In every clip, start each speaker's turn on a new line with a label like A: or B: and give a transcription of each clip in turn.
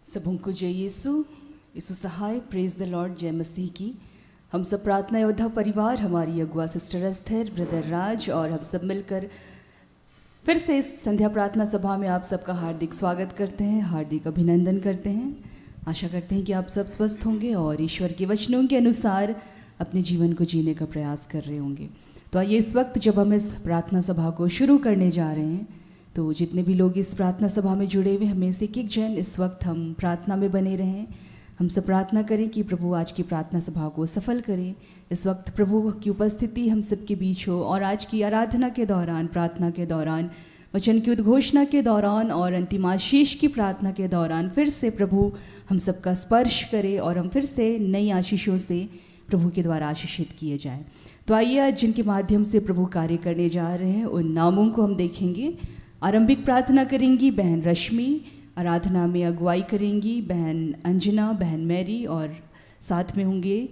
A: सबों को जय यीशु, यीशु सहाय, प्रेज द लॉर्ड, जय मसीह की। हम सब प्रार्थना योद्धा परिवार, हमारी अगुआ सिस्टर एस्थर, ब्रदर राज और हम सब मिलकर फिर से इस संध्या प्रार्थना सभा में आप सबका हार्दिक स्वागत करते हैं, हार्दिक अभिनंदन करते हैं। आशा करते हैं कि आप सब स्वस्थ होंगे और ईश्वर के वचनों के अनुसार अपने जीवन को जीने का प्रयास कर रहे होंगे। तो आइए इस वक्त जब हम इस प्रार्थना सभा को शुरू करने जा रहे हैं, तो जितने भी लोग इस प्रार्थना सभा में जुड़े हुए, हमें से एक जन इस वक्त हम प्रार्थना में बने रहें। हम सब प्रार्थना करें कि प्रभु आज की प्रार्थना सभा को सफल करें। इस वक्त प्रभु की उपस्थिति हम सब के बीच हो और आज की आराधना के दौरान, प्रार्थना के दौरान, वचन की उद्घोषणा के दौरान और अंतिम आशीष की प्रार्थना के दौरान फिर से प्रभु हम सबका स्पर्श करे और हम फिर से नई आशीषों से प्रभु के द्वारा आशीषित किए जाएं। तो आइए आज जिनके माध्यम से प्रभु कार्य करने जा रहे हैं उन नामों को हम देखेंगे। आरंभिक प्रार्थना करेंगी बहन रश्मि, आराधना में अगुवाई करेंगी बहन अंजना, बहन मैरी और साथ में होंगे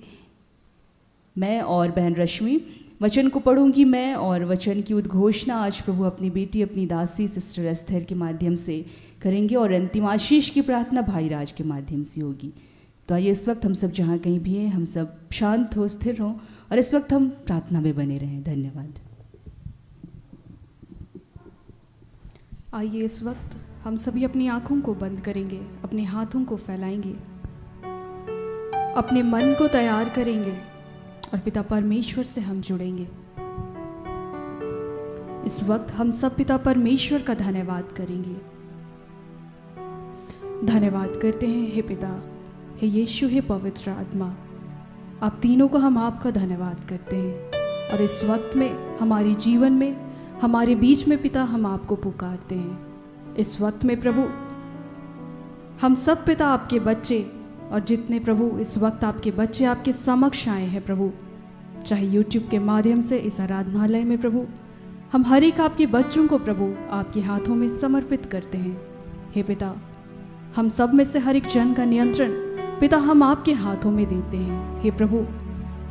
A: मैं और बहन रश्मि। वचन को पढ़ूंगी मैं और वचन की उद्घोषणा आज प्रभु अपनी बेटी, अपनी दासी सिस्टर एस्थर के माध्यम से करेंगे और अंतिम आशीष की प्रार्थना भाई राज के माध्यम से होगी। तो आइए इस वक्त हम सब जहाँ कहीं भी हैं, हम सब शांत हो, स्थिर हों और इस वक्त हम प्रार्थना में बने रहें। धन्यवाद।
B: आइए इस वक्त हम सभी अपनी आँखों को बंद करेंगे, अपने हाथों को फैलाएंगे, अपने मन को तैयार करेंगे और पिता परमेश्वर से हम जुड़ेंगे। इस वक्त हम सब पिता परमेश्वर का धन्यवाद करेंगे। धन्यवाद करते हैं हे पिता, हे यीशु, हे पवित्र आत्मा, आप तीनों को हम आपका धन्यवाद करते हैं। और इस वक्त में हमारे जीवन में, हमारे बीच में पिता, हम आपको पुकारते हैं। इस वक्त में प्रभु हम सब पिता आपके बच्चे और जितने प्रभु इस वक्त आपके बच्चे आपके समक्ष आए हैं प्रभु, चाहे यूट्यूब के माध्यम से इस आराधनालय में प्रभु, हम हर एक आपके बच्चों को प्रभु आपके हाथों में समर्पित करते हैं। हे पिता, हम सब में से हर एक जन का नियंत्रण पिता हम आपके हाथों में देते हैं। हे प्रभु,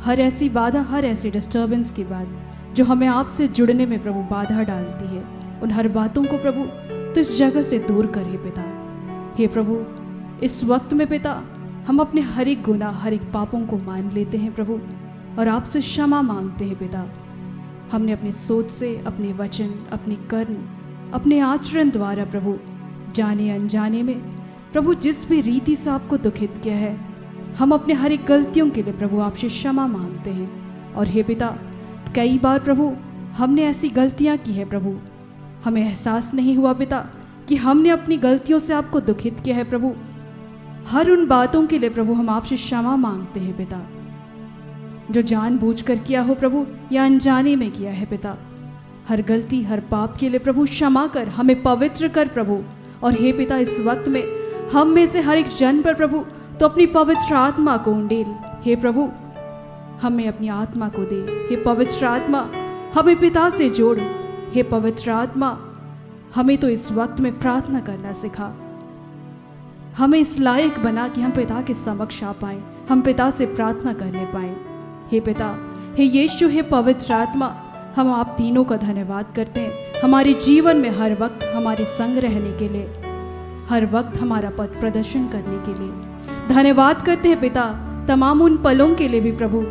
B: हर ऐसी बाधा, हर ऐसी डिस्टर्बेंस के बाद जो हमें आपसे जुड़ने में प्रभु बाधा डालती है, उन हर बातों को प्रभु तो इस जगह से दूर कर हे पिता। हे प्रभु, इस वक्त में पिता हम अपने हर एक गुनाह, हर एक पापों को मान लेते हैं प्रभु और आपसे क्षमा मांगते हैं पिता। हमने अपनी सोच से, अपने वचन, अपने कर्म, अपने आचरण द्वारा प्रभु जाने अनजाने में प्रभु जिस भी रीति से आपको दुखित किया है, हम अपने हर एक गलतियों के लिए प्रभु आपसे क्षमा मांगते हैं। और हे पिता, कई बार प्रभु हमने ऐसी गलतियां की है प्रभु, हमें एहसास नहीं हुआ पिता कि हमने अपनी गलतियों से आपको दुखित किया है प्रभु। हर उन बातों के लिए प्रभु हम आपसे क्षमा मांगते हैं पिता, जो जानबूझकर किया हो प्रभु या अनजाने में किया है पिता। हर गलती, हर पाप के लिए प्रभु क्षमा कर, हमें पवित्र कर प्रभु। और हे पिता, इस वक्त में हम में से हर एक जन पर प्रभु तो अपनी पवित्र आत्मा को उंडेल। हे प्रभु, हमें अपनी आत्मा को दे। हे पवित्र आत्मा, हमें पिता से जोड़। हे पवित्र आत्मा, हमें तो इस वक्त में प्रार्थना करना सिखा। हमें इस लायक बना कि हम पिता के समक्ष आ पाए, हम पिता से प्रार्थना करने पाए। हे पिता, हे यीशु, हे पवित्र आत्मा, हम आप तीनों का धन्यवाद करते हैं हमारे जीवन में हर वक्त हमारे संग रहने के लिए, हर वक्त हमारा पथ प्रदर्शन करने के लिए। धन्यवाद करते हैं पिता तमाम उन पलों के लिए भी प्रभु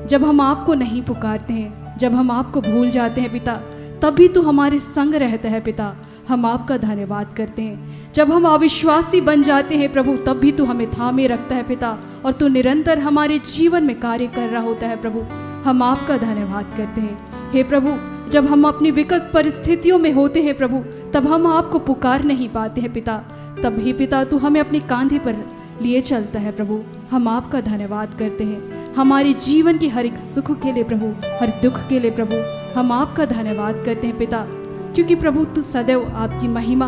B: जब हम आपको नहीं पुकारते हैं, जब हम आपको भूल जाते हैं पिता, तब भी तू हमारे संग रहता है पिता। हम आपका धन्यवाद करते हैं। जब हम अविश्वासी बन जाते हैं प्रभु, तब भी तू हमें थामे रखता है पिता और तू निरंतर हमारे जीवन में कार्य कर रहा होता है प्रभु। हम आपका धन्यवाद करते हैं। हे प्रभु, जब हम अपनी विकट परिस्थितियों में होते हैं प्रभु, तब हम आपको पुकार नहीं पाते हैं पिता, तब ही पिता तू हमें अपने कांधे पर लिए चलता है प्रभु। हम आपका धन्यवाद करते हैं हमारे जीवन की हर एक सुख के लिए प्रभु, हर दुख के लिए प्रभु। हम आपका धन्यवाद करते हैं पिता, क्योंकि प्रभु तू सदैव आपकी महिमा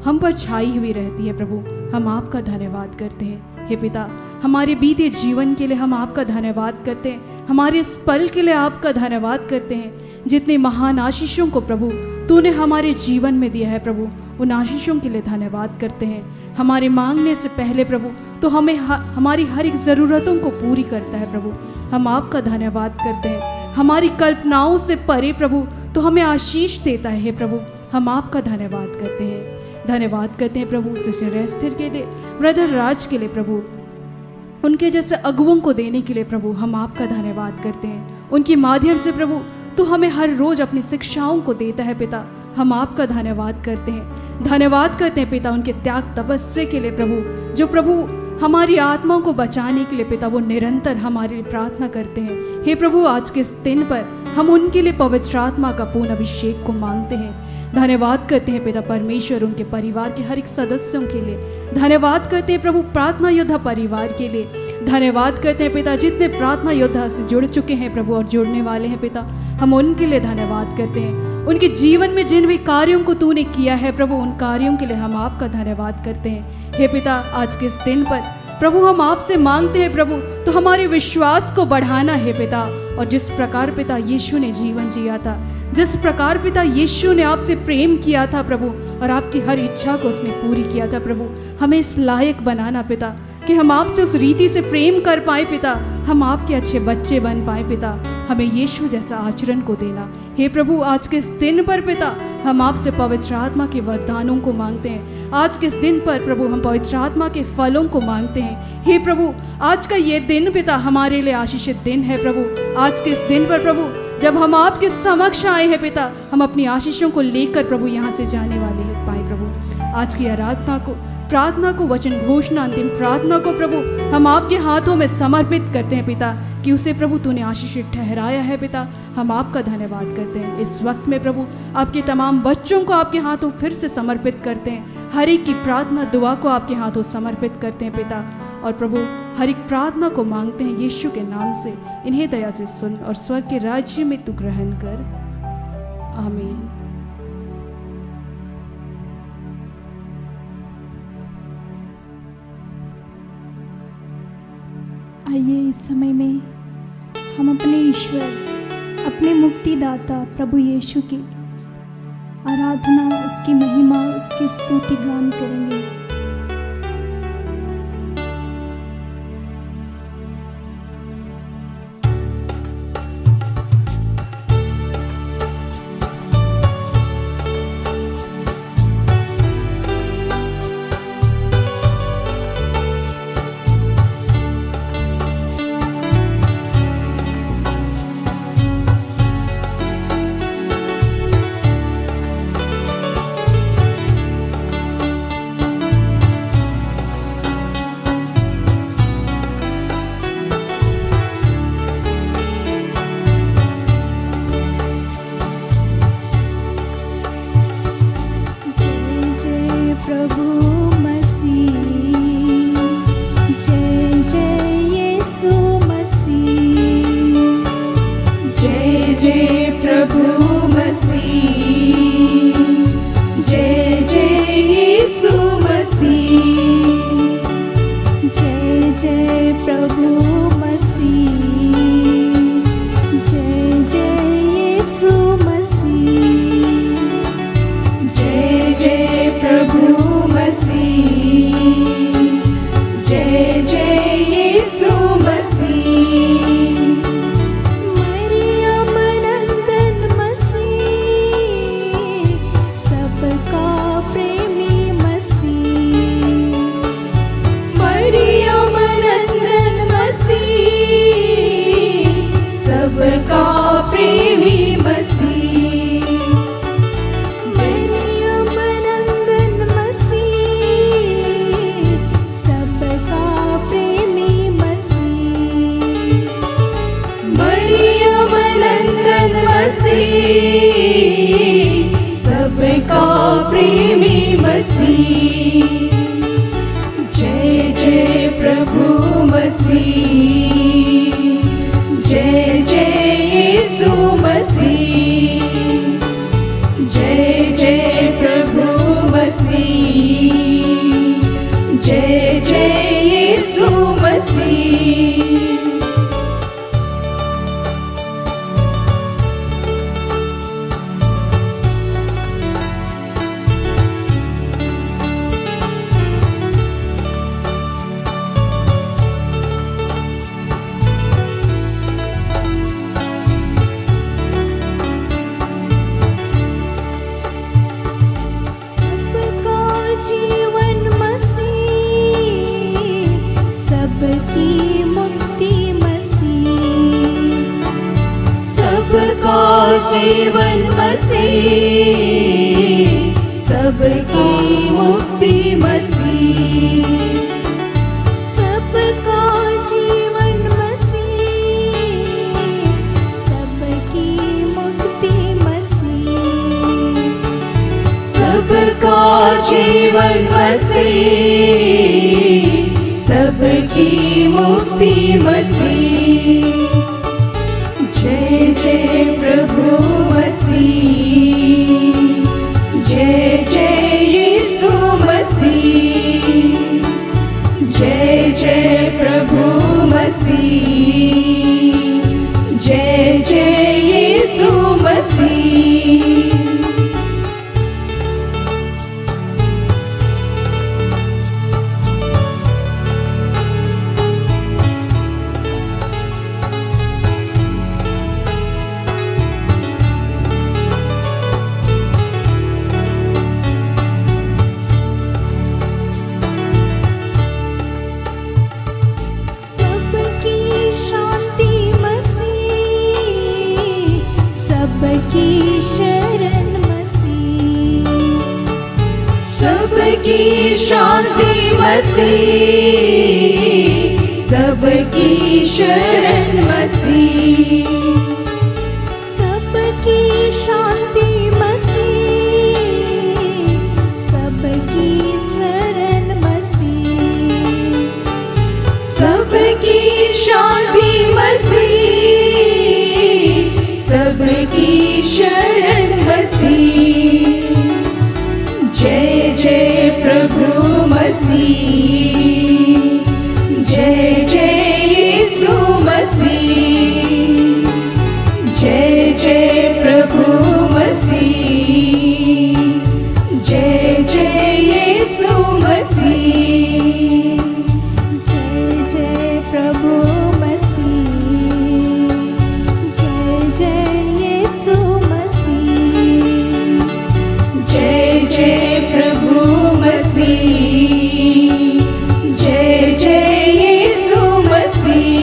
B: हम पर छाई हुई रहती है प्रभु। हम आपका धन्यवाद करते हैं। हे पिता, हमारे बीते जीवन के लिए हम आपका धन्यवाद करते हैं, हमारे इस पल के लिए आपका धन्यवाद करते हैं। जितने महान आशीषों को प्रभु तूने हमारे जीवन में दिया है प्रभु, उन आशीषों के लिए धन्यवाद करते हैं। हमारे मांगने से पहले प्रभु तो हमें हमारी हर एक ज़रूरतों को पूरी करता है प्रभु। हम आपका धन्यवाद करते हैं। हमारी कल्पनाओं से परे प्रभु तो हमें आशीष देता है। हे प्रभु, हम आपका धन्यवाद करते हैं। धन्यवाद करते हैं प्रभु सिस्टर एस्थर के लिए, ब्रदर राज के लिए प्रभु, उनके जैसे अगुओं को देने के लिए प्रभु हम आपका धन्यवाद करते हैं। उनके माध्यम से प्रभु तू हमें हर रोज अपनी शिक्षाओं को देता है पिता, हम आपका धन्यवाद करते हैं। धन्यवाद करते हैं पिता उनके त्याग तपस्या के लिए प्रभु, जो प्रभु हमारी आत्माओं को बचाने के लिए पिता वो निरंतर हमारे लिए प्रार्थना करते हैं। हे प्रभु आज के इस दिन पर हम उनके लिए पवित्र आत्मा का पूर्ण अभिषेक को मांगते हैं। धन्यवाद करते हैं पिता परमेश्वर उनके परिवार के हर एक सदस्यों के लिए। धन्यवाद करते हैं प्रभु प्रार्थना योद्धा परिवार के लिए। धन्यवाद करते हैं पिता जितने प्रार्थना योद्धा से जुड़ चुके हैं प्रभु और जुड़ने वाले हैं पिता, हम उनके लिए धन्यवाद करते हैं। उनके जीवन में जिन भी कार्यों को तूने किया है प्रभु उन कार्यों के लिए हम आपका धन्यवाद करते हैं। हे पिता आज के इस दिन पर प्रभु हम आपसे मांगते हैं प्रभु तो हमारे विश्वास को बढ़ाना है पिता, और जिस प्रकार पिता यीशु ने जीवन जिया था, जिस प्रकार पिता यीशु ने आपसे प्रेम किया था प्रभु और आपकी हर इच्छा को उसने पूरी किया था प्रभु, हमें इस लायक बनाना पिता कि हम आपसे उस रीति से प्रेम कर पाए पिता, हम आपके अच्छे बच्चे बन पाए पिता, हमें यीशु जैसा आचरण को देना। हे प्रभु आज के इस दिन पर पिता हम आपसे पवित्र आत्मा के वरदानों को मांगते हैं। आज के इस दिन पर प्रभु हम पवित्र आत्मा के फलों को मांगते हैं। हे प्रभु आज का ये दिन पिता हमारे लिए आशीषित दिन है प्रभु। आज के इस दिन पर प्रभु जब हम आपके समक्ष आए हैं पिता, हम अपनी आशीषों को लेकर प्रभु यहाँ से जाने वाले हैं पाए प्रभु। आज की आराधना को, प्रार्थना को, वचन घोषणा, अंतिम प्रार्थना को प्रभु हम आपके हाथों में समर्पित करते हैं पिता कि उसे प्रभु तूने आशीषित ठहराया है पिता, हम आपका धन्यवाद करते हैं। इस वक्त में प्रभु आपके तमाम बच्चों को आपके हाथों फिर से समर्पित करते हैं, हर एक की प्रार्थना दुआ को आपके हाथों समर्पित करते हैं पिता, और प्रभु हर एक प्रार्थना को मांगते हैं यीशु के नाम से। इन्हें दया से सुन और स्वर्ग के राज्य में तू ग्रहण कर, आमीन।
C: आइए इस समय में हम अपने ईश्वर, अपने मुक्तिदाता प्रभु यीशु की आराधना, उसकी महिमा, उसकी स्तुति गान करेंगे।
D: प्रभु जीवन मसीह, सबकी मुक्ति मसीह,
C: सबका जीवन मसीह, सबकी मुक्ति मसीह,
D: सबका जीवन मसीह, सबकी मुक्ति मसीह। जय जय प्रभु मसीह, जय जय यीशु मसीह, जय जय प्रभु मसीह, जय जय यीशु मसीह।
C: सबकी शांति मसीह, सबकी शरण मसीह,
D: सबकी शांति मसीह, सबकी शरण मसीह,
C: सबकी शांति मसीह, सबकी शरण मसीह,
D: सबकी शांति मसीह, सबकी शरण मसीह। जय जय प्रभु मसीह, जय जय यीशु मसीह, जय जय प्रभु मसीह, जय जय यीशु मसीह।
C: जय जय प्रभु मसीह, जय जय यीशु मसीह,
D: जय जय प्रभु मसीह, जय जय यीशु मसीह,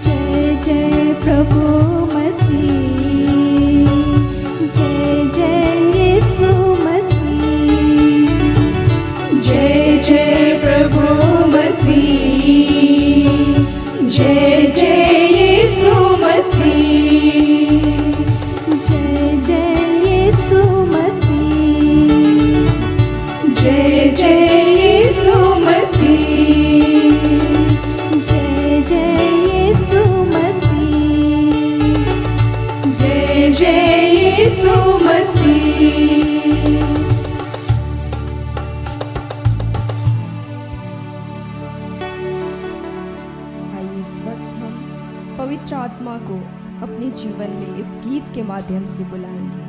C: जय जय प्रभु मसीह, जय जय यीशु मसीह,
D: जय जय प्रभु मसीह, जय जय यीशु मसीह,
C: जय जय यीशु मसीह,
D: जय जय यीशु मसीह,
C: जय जय यीशु मसीह,
D: जय जय यीशु मसीह।
E: आइए इस वक्त हम पवित्र आत्मा को अपने जीवन में इस गीत के माध्यम से बुलाएंगे।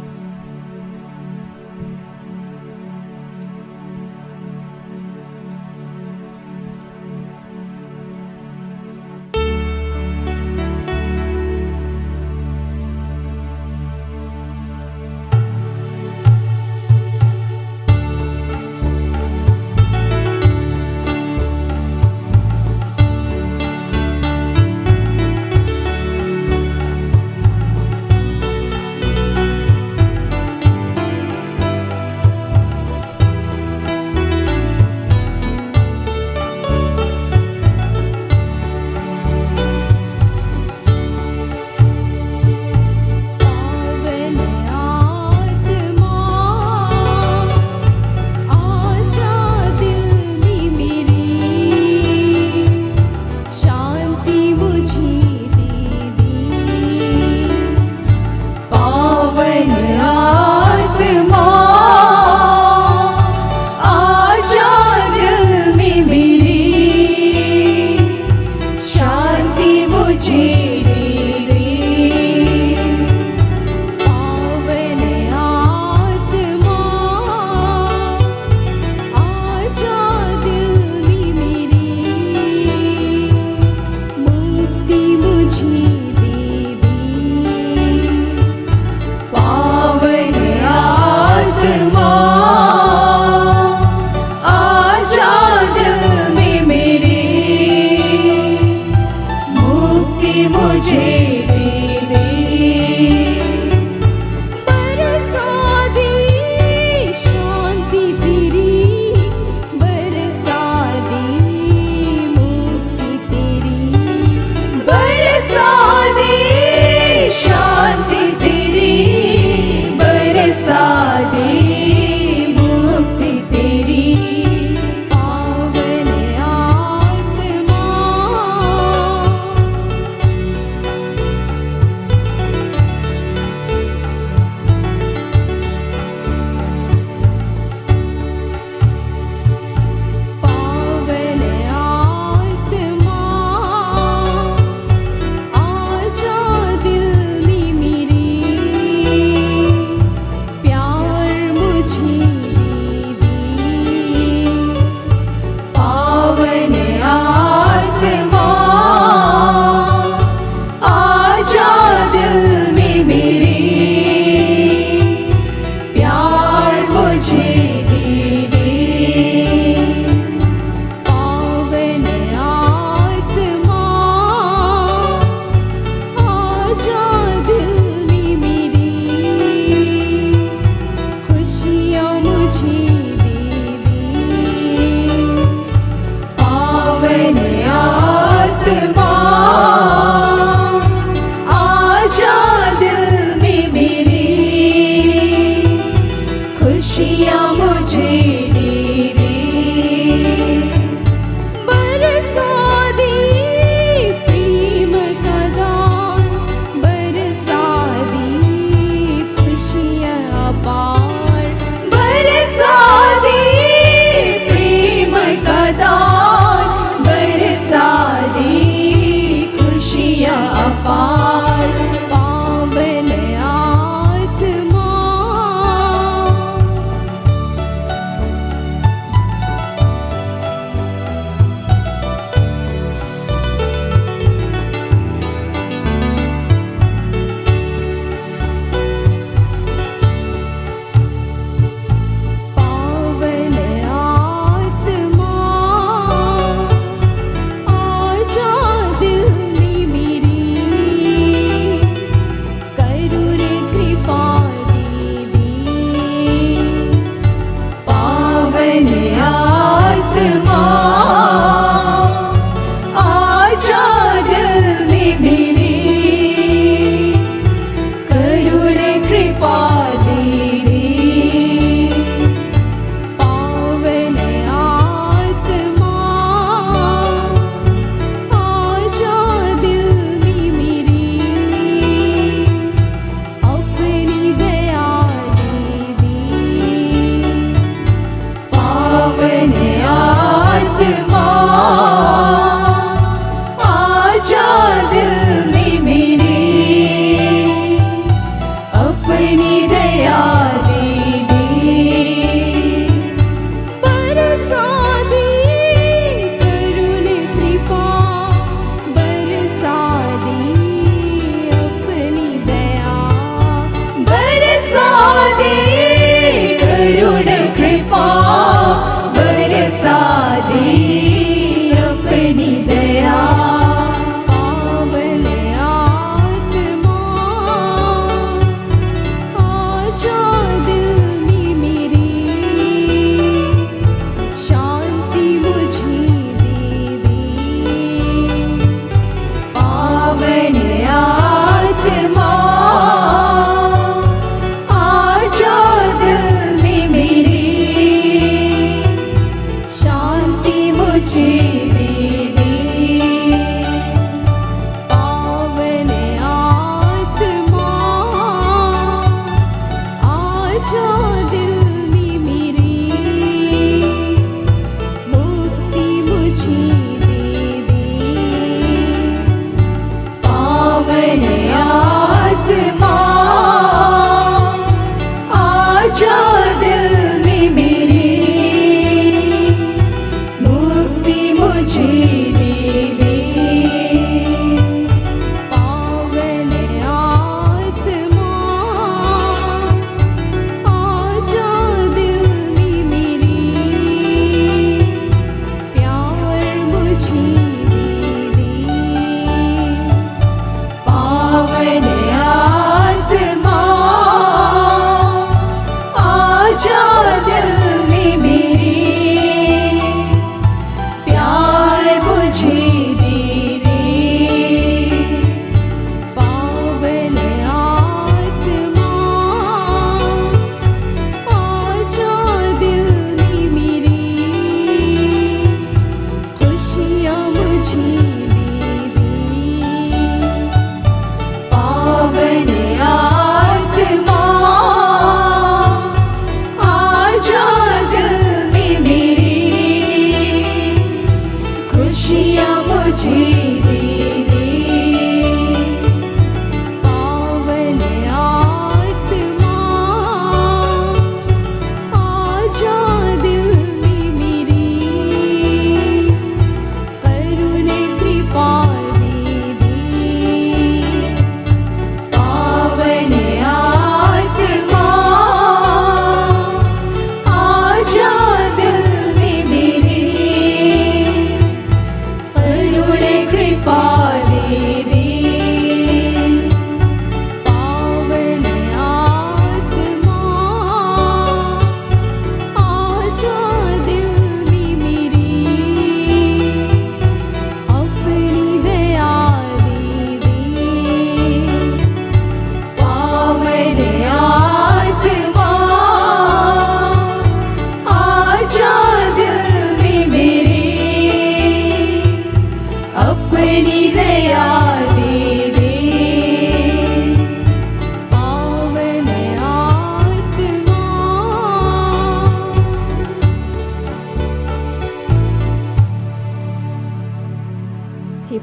D: खुशियाँ मुझे दे दे। बरसा दे प्रेम का दान, बरसा दे खुशियाँ अपार, बरसा दे प्रेम का दान, बरसा दे खुशियाँ अपार। पावन आत्मा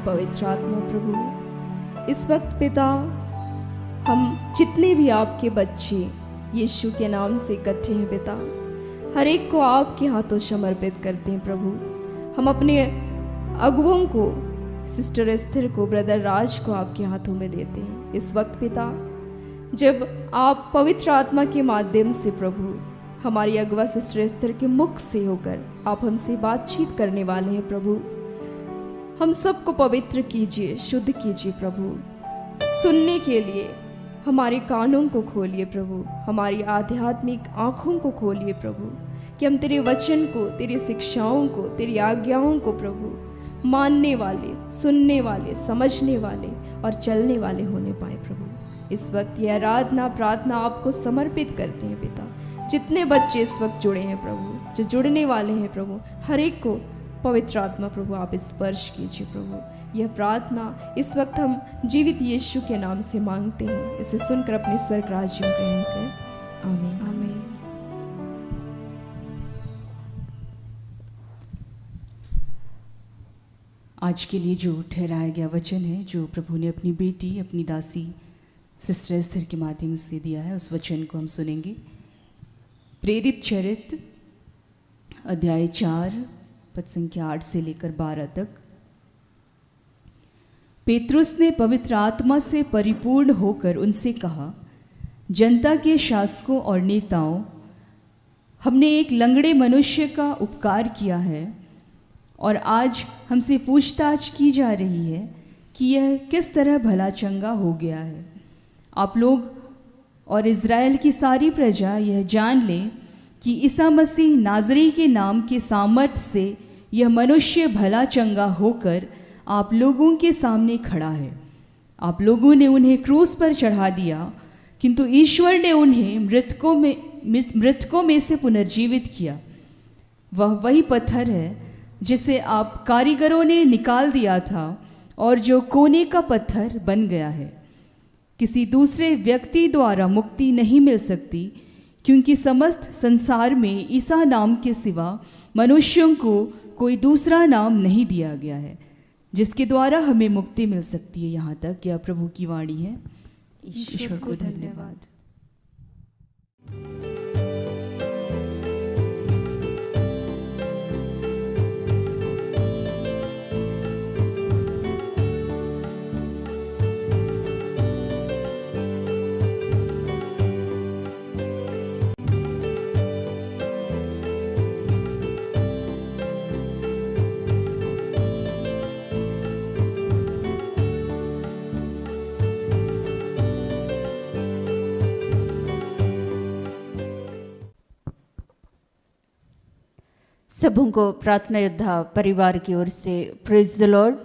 E: पवित्र आत्मा प्रभु। इस वक्त पिता, हम जितने भी आपके बच्चे यीशु के नाम से इकट्ठे हैं पिता, हर एक को आपके हाथों समर्पित करते हैं प्रभु। हम अपने अगुओं को, सिस्टर एस्थर को, ब्रदर राज को आपके हाथों में देते हैं। इस वक्त पिता, जब आप पवित्र आत्मा के माध्यम से प्रभु हमारी अगवा सिस्टर एस्थर के मुख से होकर आप हमसे बातचीत करने वाले हैं प्रभु, हम सबको पवित्र कीजिए, शुद्ध कीजिए प्रभु। सुनने के लिए हमारे कानों को खोलिए प्रभु, हमारी आध्यात्मिक आँखों को खोलिए प्रभु, कि हम तेरे वचन को, तेरी शिक्षाओं को, तेरी आज्ञाओं को प्रभु मानने वाले, सुनने वाले, समझने वाले और चलने वाले होने पाए प्रभु। इस वक्त यह आराधना प्रार्थना आपको समर्पित करते हैं पिता। जितने बच्चे इस वक्त जुड़े हैं प्रभु, जो जुड़ने वाले हैं प्रभु, हर एक को पवित्र आत्मा प्रभु आप स्पर्श कीजिए प्रभु। यह प्रार्थना इस वक्त हम जीवित यीशु के नाम से मांगते हैं। इसे सुनकर अपने स्वर्ग राज्य में ग्रहण कर आमीन।
B: आमीन।
A: आज के लिए जो ठहराया गया वचन है, जो प्रभु ने अपनी बेटी, अपनी दासी सिस्टर एस्थर के माध्यम से दिया है, उस वचन को हम सुनेंगे। प्रेरित चरित्र अध्याय 4 पद संख्या 8 से लेकर 12 तक। पेतरुस ने पवित्र आत्मा से परिपूर्ण होकर उनसे कहा, जनता के शासकों और नेताओं, हमने एक लंगड़े मनुष्य का उपकार किया है और आज हमसे पूछताछ की जा रही है कि यह किस तरह भला चंगा हो गया है। आप लोग और इज़राइल की सारी प्रजा यह जान लें कि ईसा मसीह नाज़री के नाम के सामर्थ्य से यह मनुष्य भला चंगा होकर आप लोगों के सामने खड़ा है। आप लोगों ने उन्हें क्रूस पर चढ़ा दिया, किंतु ईश्वर ने उन्हें मृतकों में से पुनर्जीवित किया। वह वही पत्थर है जिसे आप कारीगरों ने निकाल दिया था और जो कोने का पत्थर बन गया है। किसी दूसरे व्यक्ति द्वारा मुक्ति नहीं मिल सकती, क्योंकि समस्त संसार में ईसा नाम के सिवा मनुष्यों को कोई दूसरा नाम नहीं दिया गया है जिसके द्वारा हमें मुक्ति मिल सकती है। यहाँ तक यह प्रभु की वाणी है। ईश्वर को धन्यवाद।
F: सबों को प्रार्थना योद्धा परिवार की ओर से प्रेज द लॉर्ड।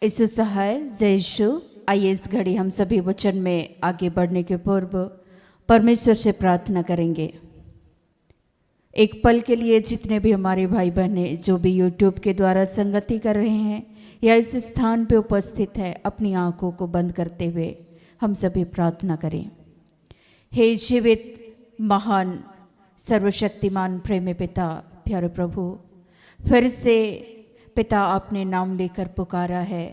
F: यीशु सहाय, जय यीशु। आइए इस घड़ी हम सभी वचन में आगे बढ़ने के पूर्व परमेश्वर से प्रार्थना करेंगे। एक पल के लिए जितने भी हमारे भाई बहनें जो भी यूट्यूब के द्वारा संगति कर रहे हैं या इस स्थान पे उपस्थित है, अपनी आंखों को बंद करते हुए हम सभी प्रार्थना करें। हे जीवित महान सर्वशक्तिमान प्रेमी पिता, प्यारे प्रभु, फिर से पिता आपने नाम लेकर पुकारा है,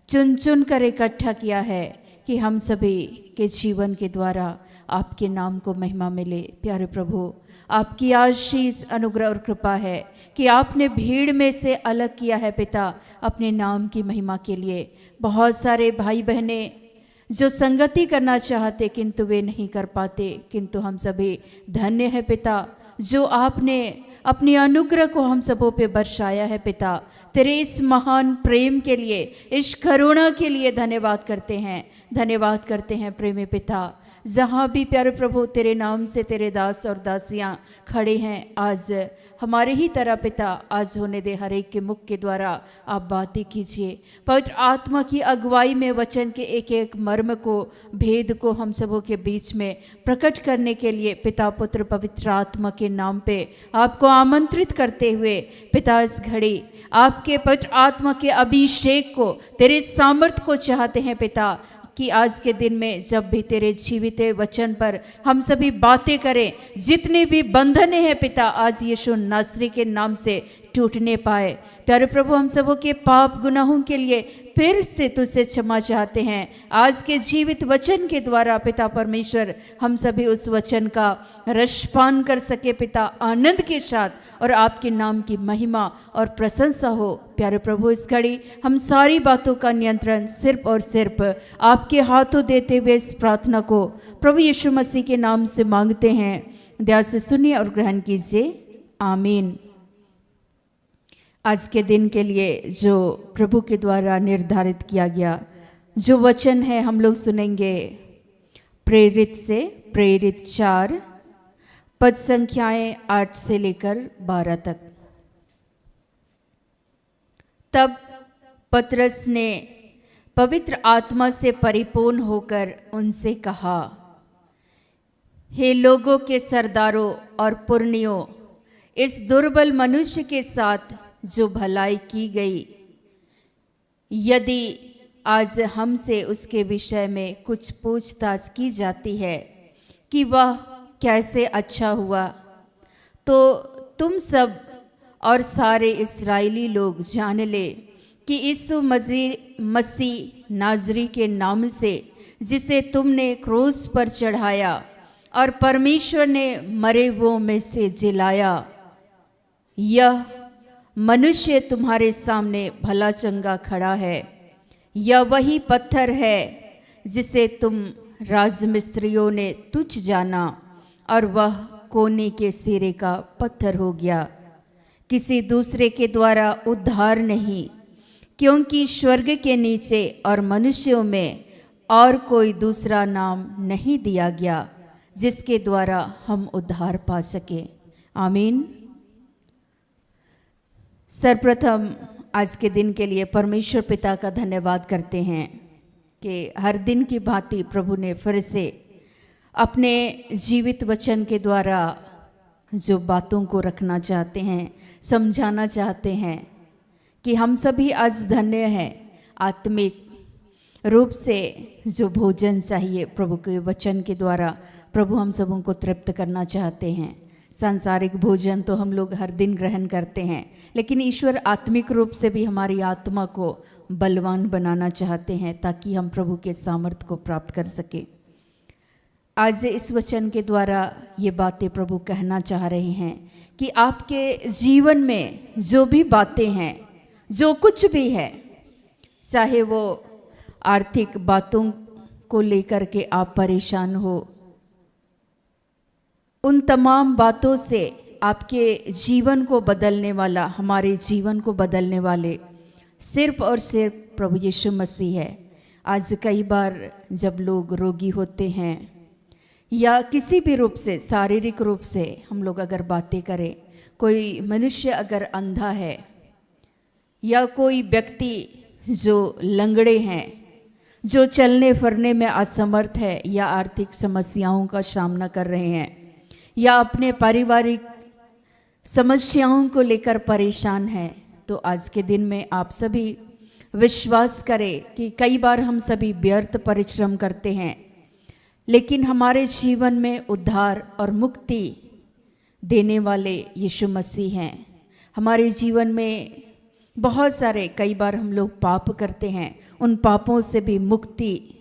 F: चुन चुन कर इकट्ठा किया है कि हम सभी के जीवन के द्वारा आपके नाम को महिमा मिले। प्यारे प्रभु, आपकी आशीष, अनुग्रह और कृपा है कि आपने भीड़ में से अलग किया है पिता अपने नाम की महिमा के लिए। बहुत सारे भाई बहनें जो संगति करना चाहते किंतु वे नहीं कर पाते, किंतु हम सभी धन्य है पिता जो आपने अपनी अनुग्रह को हम सबों पे बरसाया है पिता। तेरे इस महान प्रेम के लिए, इस करुणा के लिए धन्यवाद करते हैं, धन्यवाद करते हैं प्रेमी पिता। जहाँ भी प्यारे प्रभु तेरे नाम से तेरे दास और दासियाँ खड़े हैं, आज हमारे ही तरह पिता आज होने दे, हर एक के मुख के द्वारा आप बातें कीजिए। पवित्र आत्मा की अगुवाई में वचन के एक एक मर्म को, भेद को हम सबों के बीच में प्रकट करने के लिए पिता पुत्र पवित्र आत्मा के नाम पे आपको आमंत्रित करते हुए पिता इस घड़ी आपके पवित्र आत्मा के अभिषेक को, तेरे सामर्थ्य को चाहते हैं पिता कि आज के दिन में जब भी तेरे जीवित वचन पर हम सभी बातें करें, जितने भी बंधन हैं पिता आज यीशु नासरी के नाम से टूटने पाए। प्यारे प्रभु, हम सबों के पाप गुनाहों के लिए फिर से तुझसे क्षमा चाहते हैं। आज के जीवित वचन के द्वारा पिता परमेश्वर हम सभी उस वचन का रसपान कर सके पिता, आनंद के साथ, और आपके नाम की महिमा और प्रशंसा हो। प्यारे प्रभु, इस घड़ी हम सारी बातों का नियंत्रण सिर्फ और सिर्फ आपके हाथों देते हुए इस प्रार्थना को प्रभु यीशु मसीह के नाम से मांगते हैं। दया से सुनिए और ग्रहण कीजिए। आमीन। आज के दिन के लिए जो प्रभु के द्वारा निर्धारित किया गया जो वचन है, हम लोग सुनेंगे प्रेरित से प्रेरित 4 पद संख्याएं 8 से लेकर 12 तक। तब पतरस ने पवित्र आत्मा से परिपूर्ण होकर उनसे कहा, हे लोगों के सरदारों और पुरनियों, इस दुर्बल मनुष्य के साथ जो भलाई की गई, यदि आज हमसे उसके विषय में कुछ पूछताछ की जाती है कि वह कैसे अच्छा हुआ, तो तुम सब और सारे इस्राएली लोग जान ले कि यीशु मसीह नाजरी के नाम से, जिसे तुमने क्रूस पर चढ़ाया और परमेश्वर ने मरे हुओं में से जिलाया, यह मनुष्य तुम्हारे सामने भला चंगा खड़ा है। यह वही पत्थर है जिसे तुम राजमिस्त्रियों ने तुच्छ जाना, और वह कोने के सिरे का पत्थर हो गया। किसी दूसरे के द्वारा उद्धार नहीं, क्योंकि स्वर्ग के नीचे और मनुष्यों में और कोई दूसरा नाम नहीं दिया गया जिसके द्वारा हम उद्धार पा सके। आमीन। सर्वप्रथम आज के दिन के लिए परमेश्वर पिता का धन्यवाद करते हैं कि हर दिन की भांति प्रभु ने फिर से अपने जीवित वचन के द्वारा जो बातों को रखना चाहते हैं, समझाना चाहते हैं कि हम सभी आज धन्य हैं। आत्मिक रूप से जो भोजन चाहिए प्रभु के वचन के द्वारा प्रभु हम सबों को तृप्त करना चाहते हैं। सांसारिक भोजन तो हम लोग हर दिन ग्रहण करते हैं, लेकिन ईश्वर आत्मिक रूप से भी हमारी आत्मा को बलवान बनाना चाहते हैं ताकि हम प्रभु के सामर्थ्य को प्राप्त कर सके। आज इस वचन के द्वारा ये बातें प्रभु कहना चाह रहे हैं कि आपके जीवन में जो भी बातें हैं, जो कुछ भी है, चाहे वो आर्थिक बातों को लेकर के आप परेशान हो, उन तमाम बातों से आपके जीवन को बदलने वाला, हमारे जीवन को बदलने वाले सिर्फ और सिर्फ प्रभु यीशु मसीह है। आज कई बार जब लोग रोगी होते हैं या किसी भी रूप से, शारीरिक रूप से हम लोग अगर बातें करें, कोई मनुष्य अगर अंधा है या कोई व्यक्ति जो लंगड़े हैं, जो चलने फिरने में असमर्थ है या आर्थिक समस्याओं का सामना कर रहे हैं या अपने पारिवारिक समस्याओं को लेकर परेशान है, तो आज के दिन में आप सभी विश्वास करें कि कई बार हम सभी व्यर्थ परिश्रम करते हैं, लेकिन हमारे जीवन में उद्धार और मुक्ति देने वाले यीशु मसीह हैं। हमारे जीवन में बहुत सारे कई बार हम लोग पाप करते हैं, उन पापों से भी मुक्ति,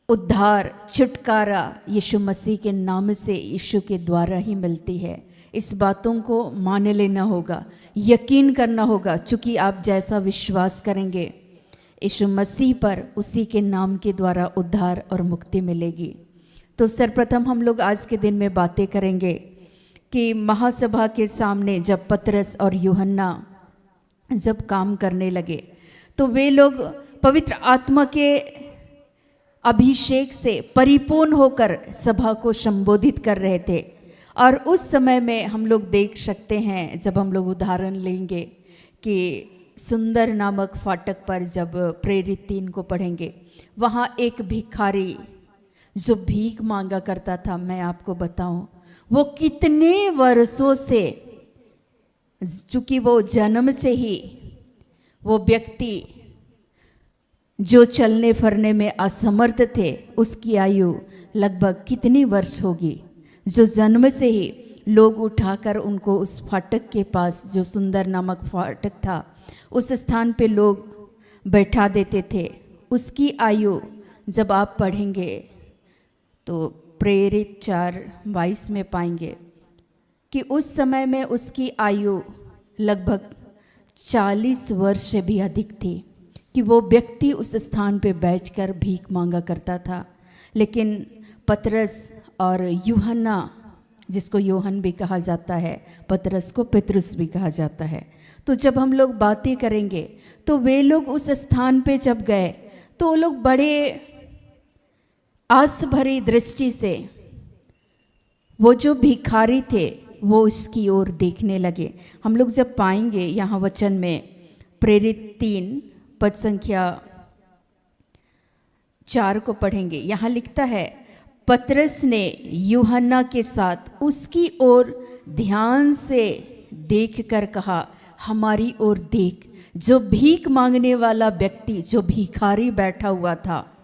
F: उद्धार, छुटकारा यीशु मसीह के नाम से, यीशु के द्वारा ही मिलती है। इस बातों को मान लेना होगा, यकीन करना होगा, चूँकि आप जैसा विश्वास करेंगे यीशु मसीह पर, उसी के नाम के द्वारा उद्धार और मुक्ति मिलेगी। तो सर्वप्रथम हम लोग आज के दिन में बातें करेंगे कि महासभा के सामने जब पतरस और यूहन्ना जब काम करने लगे, तो वे लोग पवित्र आत्मा के अभिषेक से परिपूर्ण होकर सभा को संबोधित कर रहे थे। और उस समय में हम लोग देख सकते हैं, जब हम लोग उदाहरण लेंगे कि सुंदर नामक फाटक पर जब प्रेरित 3 को पढ़ेंगे, वहाँ एक भिखारी जो भीख मांगा करता था, मैं आपको बताऊं वो कितने वर्षों से, चूँकि वो जन्म से ही वो व्यक्ति जो चलने फिरने में असमर्थ थे, उसकी आयु लगभग कितनी वर्ष होगी, जो जन्म से ही लोग उठाकर उनको उस फाटक के पास, जो सुंदर नामक फाटक था, उस स्थान पे लोग बैठा देते थे। उसकी आयु जब आप पढ़ेंगे तो प्रेरित 4:22 में पाएंगे कि उस समय में उसकी आयु लगभग 40 वर्ष से भी अधिक थी, कि वो व्यक्ति उस स्थान पे बैठकर भीख मांगा करता था। लेकिन पतरस और यूहन्ना, जिसको योहन भी कहा जाता है, पतरस को पेतरुस भी कहा जाता है, तो जब हम लोग बातें करेंगे तो वे लोग उस स्थान पे जब गए तो वो लोग बड़े आस भरी दृष्टि से वो जो भिखारी थे वो उसकी ओर देखने लगे। हम लोग जब पाएंगे यहाँ वचन में प्रेरित 3 पद संख्या 4 को पढ़ेंगे, यहाँ लिखता है, पतरस ने यूहन्ना के साथ उसकी ओर ध्यान से देखकर कहा, हमारी ओर देख। जो भीख मांगने वाला व्यक्ति, जो भिखारी बैठा हुआ था,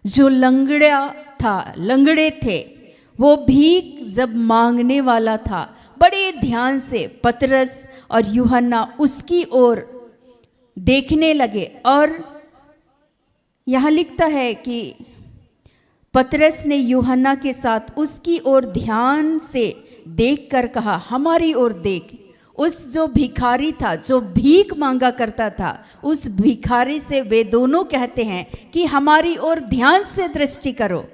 F: जो लंगड़े थे, वो भीख जब मांगने वाला था, बड़े ध्यान से पतरस और यूहन्ना उसकी ओर देखने लगे। और यहाँ लिखता है कि पतरस ने यूहन्ना के साथ उसकी ओर ध्यान से देखकर कहा, हमारी ओर देख। उस जो भिखारी था, जो भीख मांगा करता था, उस भिखारी से वे दोनों कहते हैं कि हमारी ओर ध्यान से दृष्टि करो,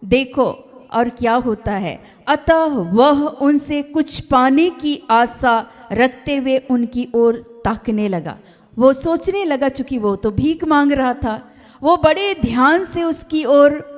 F: देखो। और क्या होता है, अतः वह उनसे कुछ पाने की आशा रखते हुए उनकी ओर ताकने लगा। वो सोचने लगा, चूंकि वो तो भीख मांग रहा था, वो बड़े ध्यान से उसकी ओर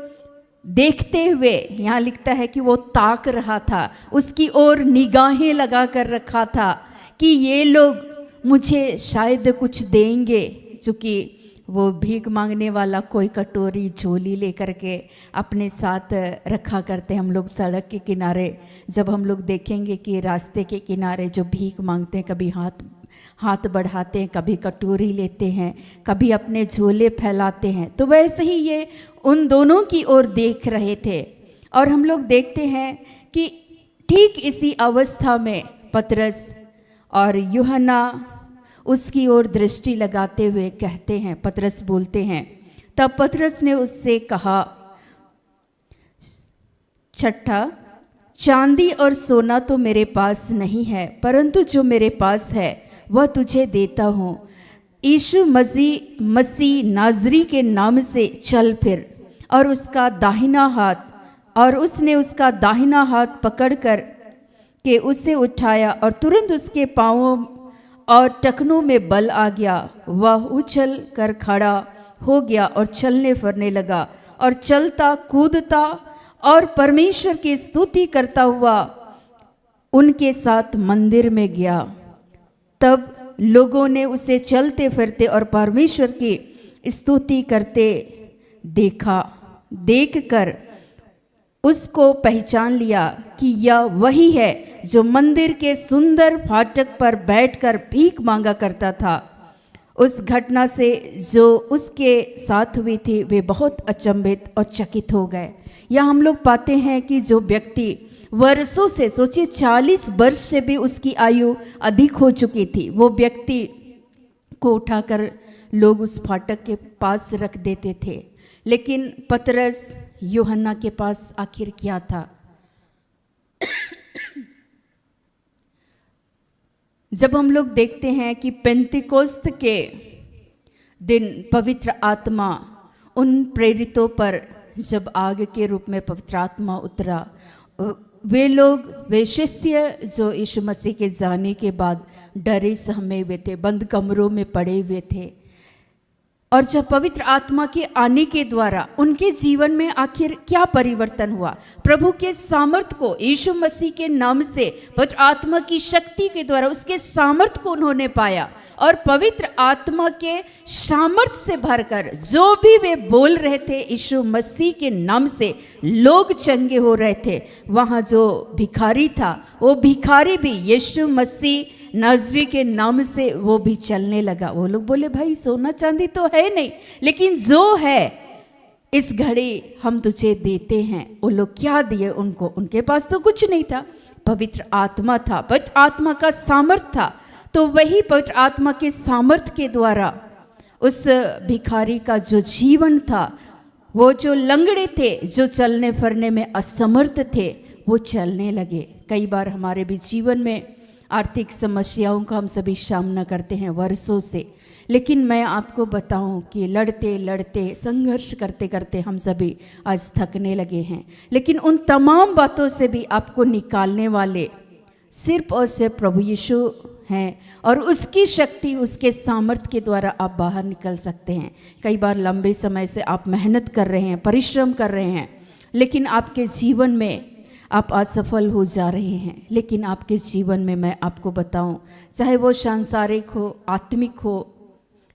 F: देखते हुए, यहाँ लिखता है कि वो ताक रहा था, उसकी ओर निगाहें लगा कर रखा था कि ये लोग मुझे शायद कुछ देंगे। चूँकि वो भीख मांगने वाला कोई कटोरी झोली लेकर के अपने साथ रखा करते। हम लोग सड़क के किनारे जब हम लोग देखेंगे कि रास्ते के किनारे जो भीख मांगते हैं, कभी हाथ बढ़ाते हैं, कभी कटोरी लेते हैं, कभी अपने झोले फैलाते हैं, तो वैसे ही ये उन दोनों की ओर देख रहे थे। और हम लोग देखते हैं कि ठीक इसी अवस्था में पतरस और यूहन्ना उसकी ओर दृष्टि लगाते हुए कहते हैं, पतरस बोलते हैं, तब पतरस ने उससे कहा, 6, चांदी और सोना तो मेरे पास नहीं है, परंतु जो मेरे पास है वह तुझे देता हूँ। यीशु मसीह नाजरी के नाम से चल फिर। और उसने उसका दाहिना हाथ पकड़कर के उसे उठाया, और तुरंत उसके पांवों और टखनों में बल आ गया। वह उछल कर खड़ा हो गया और चलने फिरने लगा, और चलता कूदता और परमेश्वर की स्तुति करता हुआ उनके साथ मंदिर में गया। तब लोगों ने उसे चलते फिरते और परमेश्वर की स्तुति करते देखकर उसको पहचान लिया कि यह वही है जो मंदिर के सुंदर फाटक पर बैठकर भीख मांगा करता था। उस घटना से जो उसके साथ हुई थी, वे बहुत अचंभित और चकित हो गए। या हम लोग पाते हैं कि जो व्यक्ति वर्षों से, सोचिए 40 वर्ष से भी उसकी आयु अधिक हो चुकी थी, वो व्यक्ति को उठाकर लोग उस फाटक के पास रख देते थे। लेकिन पतरस यूहन्ना के पास आखिर क्या था? जब हम लोग देखते हैं कि पेंतिकोस्त के दिन पवित्र आत्मा उन प्रेरितों पर जब आग के रूप में पवित्र आत्मा उतरा, वे शिष्य जो यीशु मसीह के जाने के बाद डरे सहमे हुए थे, बंद कमरों में पड़े हुए थे। और जब पवित्र आत्मा के आने के द्वारा उनके जीवन में आखिर क्या परिवर्तन हुआ, प्रभु के सामर्थ को, यीशु मसीह के नाम से पवित्र आत्मा की शक्ति के द्वारा उसके सामर्थ को उन्होंने पाया। और पवित्र आत्मा के सामर्थ से भरकर जो भी वे बोल रहे थे यीशु मसीह के नाम से, लोग चंगे हो रहे थे। वहाँ जो भिखारी था, वो भिखारी भी यीशु मसीह नाजरी के नाम से वो भी चलने लगा। वो लोग बोले, भाई सोना चांदी तो है नहीं, लेकिन जो है इस घड़ी हम तुझे देते हैं। वो लोग क्या दिए उनको? उनके पास तो कुछ नहीं था, पवित्र आत्मा था, पवित्र आत्मा का सामर्थ था। तो वही पवित्र आत्मा के सामर्थ के द्वारा उस भिखारी का जो जीवन था, वो जो लंगड़े थे, जो चलने फिरने में असमर्थ थे, वो चलने लगे। कई बार हमारे भी जीवन में आर्थिक समस्याओं का हम सभी सामना करते हैं वर्षों से, लेकिन मैं आपको बताऊं कि लड़ते लड़ते संघर्ष करते करते हम सभी आज थकने लगे हैं। लेकिन उन तमाम बातों से भी आपको निकालने वाले सिर्फ और सिर्फ प्रभु यीशु हैं, और उसकी शक्ति, उसके सामर्थ्य के द्वारा आप बाहर निकल सकते हैं। कई बार लंबे समय से आप मेहनत कर रहे हैं, परिश्रम कर रहे हैं, लेकिन आपके जीवन में आप असफल हो जा रहे हैं। लेकिन आपके जीवन में मैं आपको बताऊं, चाहे वो सांसारिक हो, आत्मिक हो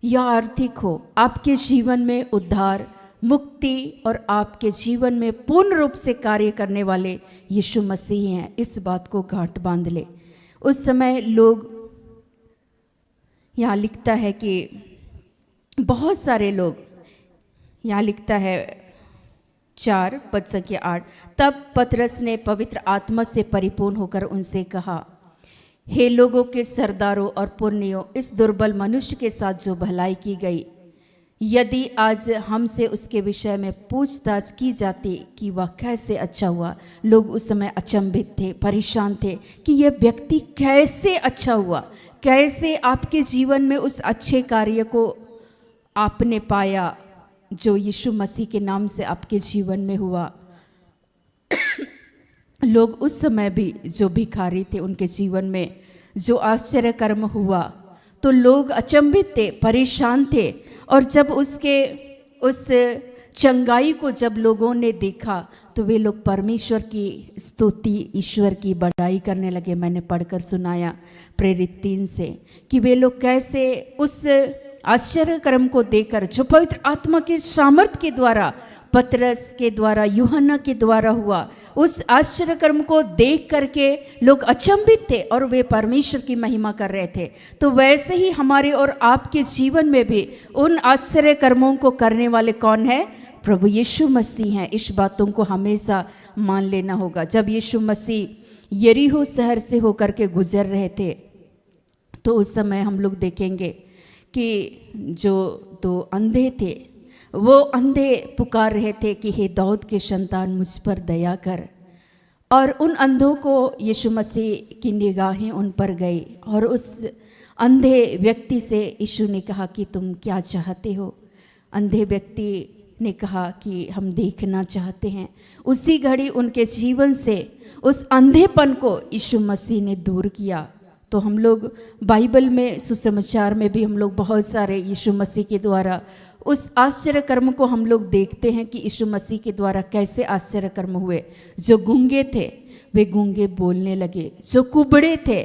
F: या आर्थिक हो, आपके जीवन में उद्धार, मुक्ति और आपके जीवन में पूर्ण रूप से कार्य करने वाले यीशु मसीह हैं। इस बात को गांठ बांध ले। उस समय लोग, यहाँ लिखता है कि बहुत सारे लोग, यहाँ लिखता है 4:8, तब पतरस ने पवित्र आत्मा से परिपूर्ण होकर उनसे कहा, हे लोगों के सरदारों और पुरनियों, इस दुर्बल मनुष्य के साथ जो भलाई की गई, यदि आज हमसे उसके विषय में पूछताछ की जाती कि वह कैसे अच्छा हुआ। लोग उस समय अचंभित थे, परेशान थे कि यह व्यक्ति कैसे अच्छा हुआ, कैसे आपके जीवन में उस अच्छे कार्य को आपने पाया जो यीशु मसीह के नाम से आपके जीवन में हुआ। लोग उस समय भी जो भिखारी थे, उनके जीवन में जो आश्चर्य कर्म हुआ, तो लोग अचंभित थे, परेशान थे। और जब उसके उस चंगाई को जब लोगों ने देखा, तो वे लोग परमेश्वर की स्तुति, ईश्वर की बड़ाई करने लगे। मैंने पढ़कर सुनाया प्रेरित 3 से कि वे लोग कैसे उस आश्चर्य कर्म को देखकर, जो पवित्र आत्मा के सामर्थ्य के द्वारा, पतरस के द्वारा, यूहन्ना के द्वारा हुआ, उस आश्चर्य कर्म को देख करके लोग अचंभित थे और वे परमेश्वर की महिमा कर रहे थे। तो वैसे ही हमारे और आपके जीवन में भी उन आश्चर्य कर्मों को करने वाले कौन है? प्रभु यीशु मसीह हैं। इस बातों को हमेशा मान लेना होगा। जब यीशु मसीह यरीहो शहर से होकर के गुजर रहे थे, तो उस समय हम लोग देखेंगे कि जो 2 अंधे थे, वो अंधे पुकार रहे थे कि हे दाऊद के संतान, मुझ पर दया कर। और उन अंधों को यीशु मसीह की निगाहें उन पर गई, और उस अंधे व्यक्ति से यीशु ने कहा कि तुम क्या चाहते हो? अंधे व्यक्ति ने कहा कि हम देखना चाहते हैं। उसी घड़ी उनके जीवन से उस अंधेपन को यीशु मसीह ने दूर किया। तो हम लोग बाइबल में, सुसमाचार में भी हम लोग बहुत सारे यीशु मसीह के द्वारा उस आश्चर्य कर्म को हम लोग देखते हैं कि यीशु मसीह के द्वारा कैसे आश्चर्य कर्म हुए। जो गूंगे थे वे गूंगे बोलने लगे, जो कुबड़े थे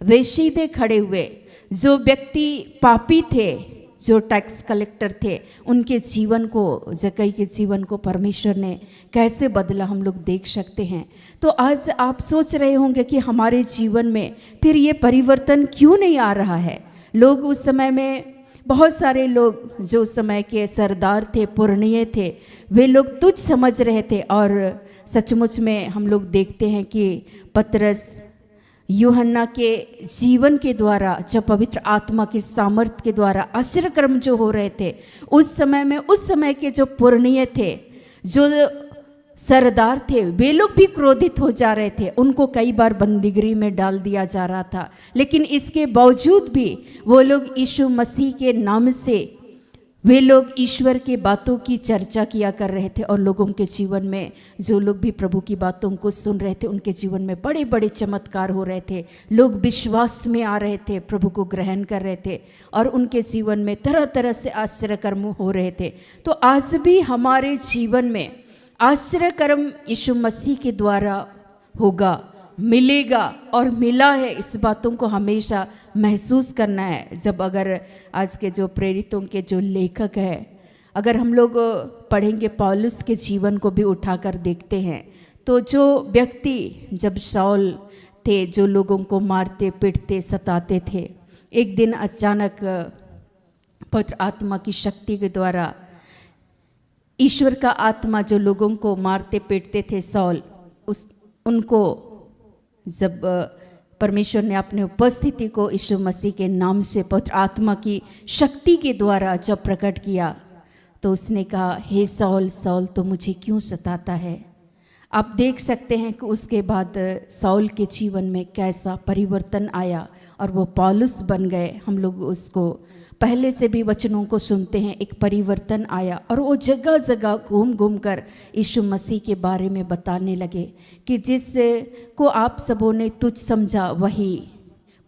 F: वे सीधे खड़े हुए, जो व्यक्ति पापी थे, जो टैक्स कलेक्टर थे, उनके जीवन को, जक्कई के जीवन को परमेश्वर ने कैसे बदला हम लोग देख सकते हैं। तो आज आप सोच रहे होंगे कि हमारे जीवन में फिर ये परिवर्तन क्यों नहीं आ रहा है। लोग उस समय में, बहुत सारे लोग जो उस समय के सरदार थे, पुरनिये थे, वे लोग तुच्छ समझ रहे थे। और सचमुच में हम लोग देखते हैं कि पतरस, यूहन्ना के जीवन के द्वारा, जब पवित्र आत्मा के सामर्थ्य के द्वारा आश्चर्य कर्म जो हो रहे थे, उस समय में, उस समय के जो पुरनिये थे, जो सरदार थे, वे लोग भी क्रोधित हो जा रहे थे। उनको कई बार बंदीगृह में डाल दिया जा रहा था, लेकिन इसके बावजूद भी वो लोग यीशु मसीह के नाम से, वे लोग ईश्वर के बातों की चर्चा किया कर रहे थे। और लोगों के जीवन में, जो लोग भी प्रभु की बातों को सुन रहे थे, उनके जीवन में बड़े बड़े चमत्कार हो रहे थे। लोग विश्वास में आ रहे थे, प्रभु को ग्रहण कर रहे थे, और उनके जीवन में तरह तरह से आश्चर्य कर्म हो रहे थे। तो आज भी हमारे जीवन में आश्चर्य कर्म यीशु मसीह के द्वारा होगा, मिलेगा और मिला है। इस बातों को हमेशा महसूस करना है। जब अगर आज के जो प्रेरितों के जो लेखक है, अगर हम लोग पढ़ेंगे, पौलुस के जीवन को भी उठाकर देखते हैं, तो जो व्यक्ति जब शाऊल थे, जो लोगों को मारते पीटते सताते थे, एक दिन अचानक पवित्र आत्मा की शक्ति के द्वारा, ईश्वर का आत्मा जो लोगों को मारते पीटते थे शाऊल, उनको जब परमेश्वर ने अपने उपस्थिति को यीशु मसीह के नाम से पवित्र आत्मा की शक्ति के द्वारा जब प्रकट किया, तो उसने कहा, हे सौल सौल तो मुझे क्यों सताता है। आप देख सकते हैं कि उसके बाद सौल के जीवन में कैसा परिवर्तन आया और वो पौलुस बन गए। हम लोग उसको पहले से भी वचनों को सुनते हैं, एक परिवर्तन आया और वो जगह जगह घूम घूम कर यीशु मसीह के बारे में बताने लगे कि जिस को आप सबों ने तुच्छ समझा वही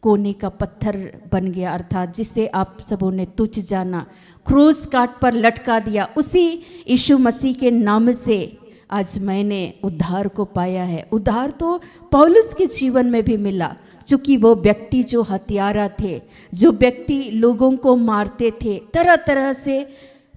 F: कोने का पत्थर बन गया, अर्थात जिसे आप सबों ने तुच्छ जाना, क्रूस काट पर लटका दिया, उसी यीशु मसीह के नाम से आज मैंने उद्धार को पाया है। उद्धार तो पौलुस के जीवन में भी मिला, चूँकि वो व्यक्ति जो हत्यारा थे, जो व्यक्ति लोगों को मारते थे, तरह तरह से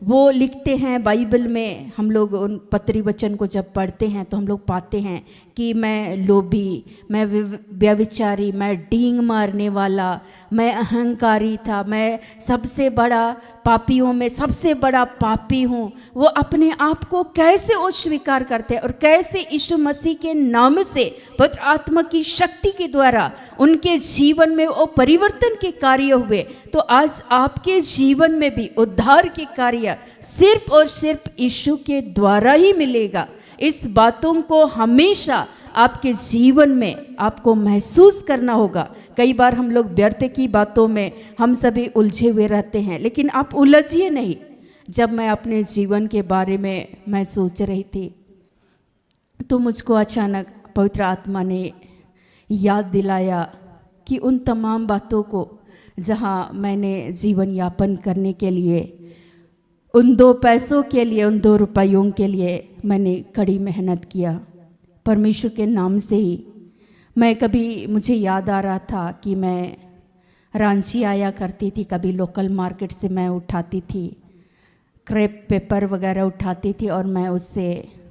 F: वो लिखते हैं बाइबल में। हम लोग उन पत्री वचन को जब पढ़ते हैं तो हम लोग पाते हैं कि मैं लोभी, मैं व्यभिचारी, मैं डींग मारने वाला, मैं अहंकारी था, मैं सबसे बड़ा पापियों में सबसे बड़ा पापी हूँ। वो अपने आप को कैसे अस्वीकार करते हैं और कैसे यीशु मसीह के नाम से पवित्र आत्मा की शक्ति के द्वारा उनके जीवन में वो परिवर्तन के कार्य हुए। तो आज आपके जीवन में भी उद्धार के कार्य सिर्फ और सिर्फ यीशु के द्वारा ही मिलेगा। इस बातों को हमेशा आपके जीवन में आपको महसूस करना होगा। कई बार हम लोग व्यर्थ की बातों में हम सभी उलझे हुए रहते हैं, लेकिन आप उलझिए नहीं। जब मैं अपने जीवन के बारे में मैं सोच रही थी तो मुझको अचानक पवित्र आत्मा ने याद दिलाया कि उन तमाम बातों को जहाँ मैंने जीवन यापन करने के लिए, उन 2 पैसों के लिए, उन 2 रुपयों के लिए मैंने कड़ी मेहनत किया परमेश्वर के नाम से ही। मैं कभी, मुझे याद आ रहा था कि मैं रांची आया करती थी, कभी लोकल मार्केट से मैं उठाती थी क्रेप पेपर वगैरह उठाती थी और मैं उससे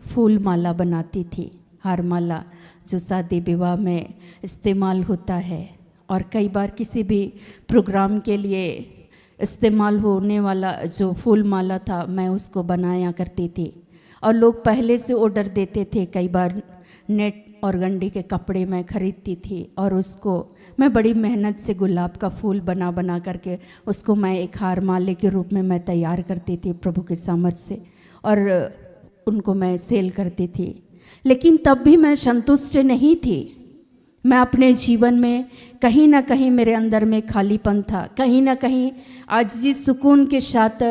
F: फूल माला बनाती थी, हार माला जो शादी विवाह में इस्तेमाल होता है। और कई बार किसी भी प्रोग्राम के लिए इस्तेमाल होने वाला जो फूल माला था मैं उसको बनाया करती थी और लोग पहले से ऑर्डर देते थे। कई बार नेट और गंडी के कपड़े मैं खरीदती थी और उसको मैं बड़ी मेहनत से गुलाब का फूल बना बना करके उसको मैं एक हार माले के रूप में मैं तैयार करती थी प्रभु के सामर्थ से, और उनको मैं सेल करती थी। लेकिन तब भी मैं संतुष्ट नहीं थी। मैं अपने जीवन में कहीं ना कहीं मेरे अंदर में खालीपन था, कहीं ना कहीं आज जिस सुकून के साथ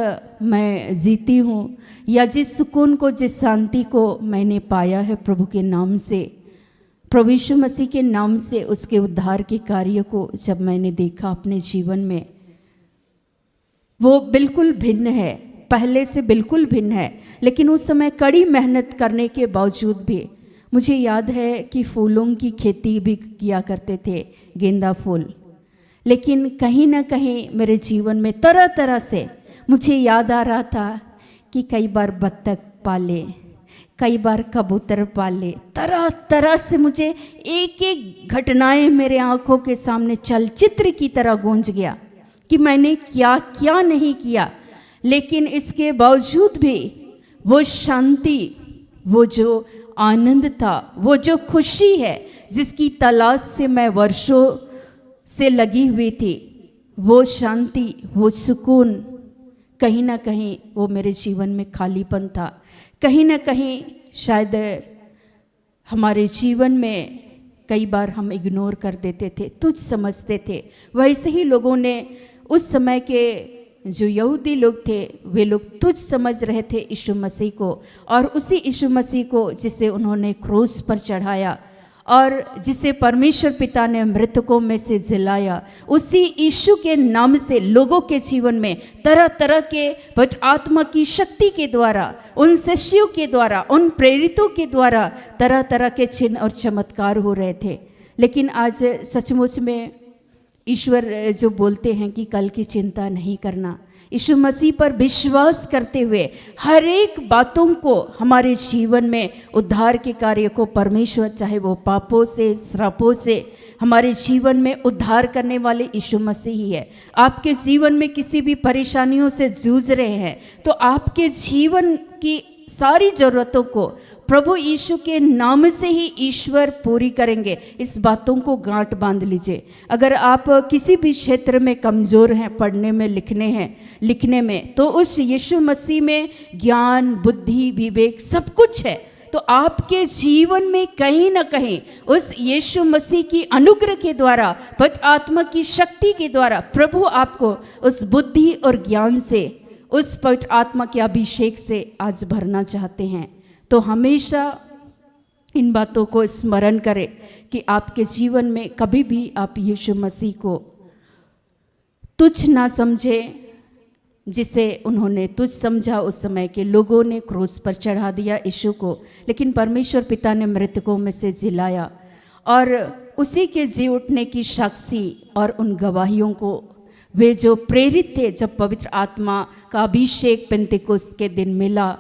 F: मैं जीती हूँ या जिस सुकून को, जिस शांति को मैंने पाया है प्रभु के नाम से, प्रभु यीशु मसीह के नाम से, उसके उद्धार के कार्य को जब मैंने देखा अपने जीवन में, वो बिल्कुल भिन्न है, पहले से बिल्कुल भिन्न है। लेकिन उस समय कड़ी मेहनत करने के बावजूद भी मुझे याद है कि फूलों की खेती भी किया करते थे, गेंदा फूल। लेकिन कहीं ना कहीं मेरे जीवन में तरह तरह से मुझे याद आ रहा था कि कई बार बत्तख पाले, कई बार कबूतर पाले, तरह तरह से मुझे एक एक घटनाएं मेरे आंखों के सामने चलचित्र की तरह गूंज गया कि मैंने क्या क्या नहीं किया। लेकिन इसके बावजूद भी वो शांति, वो जो आनंद था, वो जो खुशी है जिसकी तलाश से मैं वर्षों से लगी हुई थी, वो शांति, वो सुकून, कहीं ना कहीं वो मेरे जीवन में खालीपन था। कहीं ना कहीं शायद हमारे जीवन में कई बार हम इग्नोर कर देते थे, तुच्छ समझते थे। वैसे ही लोगों ने उस समय के जो यहूदी लोग थे, वे लोग तुच्छ समझ रहे थे यीशु मसीह को, और उसी यीशु मसीह को जिसे उन्होंने क्रूस पर चढ़ाया और जिसे परमेश्वर पिता ने मृतकों में से जिलाया, उसी यीशु के नाम से लोगों के जीवन में तरह तरह के पवित्र आत्मा की शक्ति के द्वारा, उन शिष्यों के द्वारा, उन प्रेरितों के द्वारा तरह तरह के चिन्ह और चमत्कार हो रहे थे। लेकिन आज सचमुच में ईश्वर जो बोलते हैं कि कल की चिंता नहीं करना, यीशु मसीह पर विश्वास करते हुए हर एक बातों को, हमारे जीवन में उद्धार के कार्य को परमेश्वर, चाहे वो पापों से, श्रापों से, हमारे जीवन में उद्धार करने वाले यीशु मसीह ही है। आपके जीवन में किसी भी परेशानियों से जूझ रहे हैं तो आपके जीवन की सारी ज़रूरतों को प्रभु यीशु के नाम से ही ईश्वर पूरी करेंगे। इस बातों को गांठ बांध लीजिए। अगर आप किसी भी क्षेत्र में कमज़ोर हैं, पढ़ने में, लिखने में, तो उस यीशु मसीह में ज्ञान, बुद्धि, विवेक सब कुछ है। तो आपके जीवन में कहीं ना कहीं उस यीशु मसीह की अनुग्रह के द्वारा, पवित्र आत्मा की शक्ति के द्वारा प्रभु आपको उस बुद्धि और ज्ञान से, उस पवित्र आत्मा के अभिषेक से आज भरना चाहते हैं। तो हमेशा इन बातों को स्मरण करें कि आपके जीवन में कभी भी आप यीशु मसीह को तुच्छ ना समझें, जिसे उन्होंने तुच्छ समझा। उस समय के लोगों ने क्रूस पर चढ़ा दिया यीशु को, लेकिन परमेश्वर पिता ने मृतकों में से जिलाया और उसी के जी उठने की साक्षी और उन गवाहियों को, वे जो प्रेरित थे जब पवित्र आत्मा का अभिषेक पेंतिकुस्त के दिन मिला,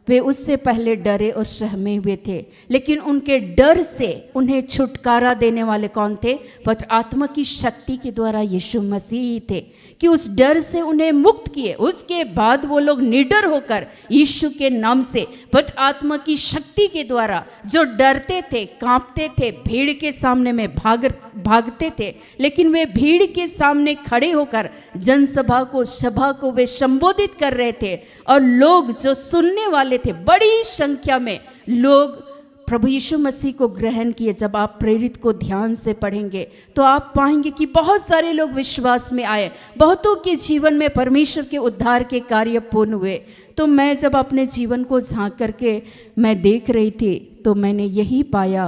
F: वे उससे पहले डरे और सहमे हुए थे, लेकिन उनके डर से उन्हें छुटकारा देने वाले कौन थे? पवित्र आत्मा की शक्ति के द्वारा यीशु मसीह ही थे, कि उस डर से उन्हें मुक्त किए। उसके बाद वो लोग निडर होकर यीशु के नाम से, पवित्र आत्मा की शक्ति के द्वारा, जो डरते थे, कांपते थे, भीड़ के सामने में भागते थे, लेकिन वे भीड़ के सामने खड़े होकर जनसभा को, सभा को वे संबोधित कर रहे थे। और लोग जो सुनने वाले थे, बड़ी संख्या में लोग प्रभु यीशु मसीह को ग्रहण किए। जब आप प्रेरित को ध्यान से पढ़ेंगे तो आप पाएंगे कि बहुत सारे लोग विश्वास में आए, बहुतों के जीवन में परमेश्वर के उद्धार के कार्य पूर्ण हुए। तो मैं जब अपने जीवन को झांक करके मैं देख रही थी, तो मैंने यही पाया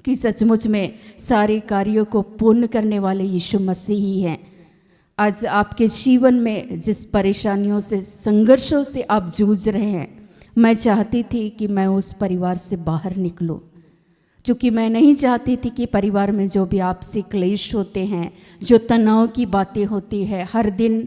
F: कि सचमुच में सारे कार्यों को पूर्ण करने वाले यीशु मसीह ही हैं। आज आपके जीवन में जिस परेशानियों से, संघर्षों से आप जूझ रहे हैं, मैं चाहती थी कि मैं उस परिवार से बाहर निकलूं, क्योंकि मैं नहीं चाहती थी कि परिवार में जो भी आपसी क्लेश होते हैं, जो तनाव की बातें होती है, हर दिन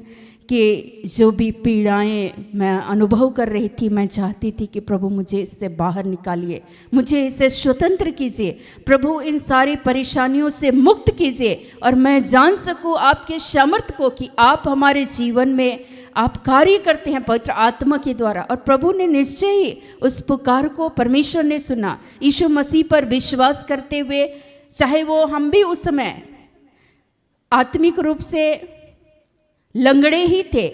F: के जो भी पीड़ाएं मैं अनुभव कर रही थी, मैं चाहती थी कि प्रभु मुझे इससे बाहर निकालिए, मुझे इससे स्वतंत्र कीजिए, प्रभु इन सारी परेशानियों से मुक्त कीजिए, और मैं जान सकूं आपके सामर्थ्य को कि आप हमारे जीवन में आप कार्य करते हैं पवित्र आत्मा के द्वारा। और प्रभु ने निश्चय ही उस पुकार को, परमेश्वर ने सुना। यीशु मसीह पर विश्वास करते हुए, चाहे वो हम भी उस समय आत्मिक रूप से लंगड़े ही थे,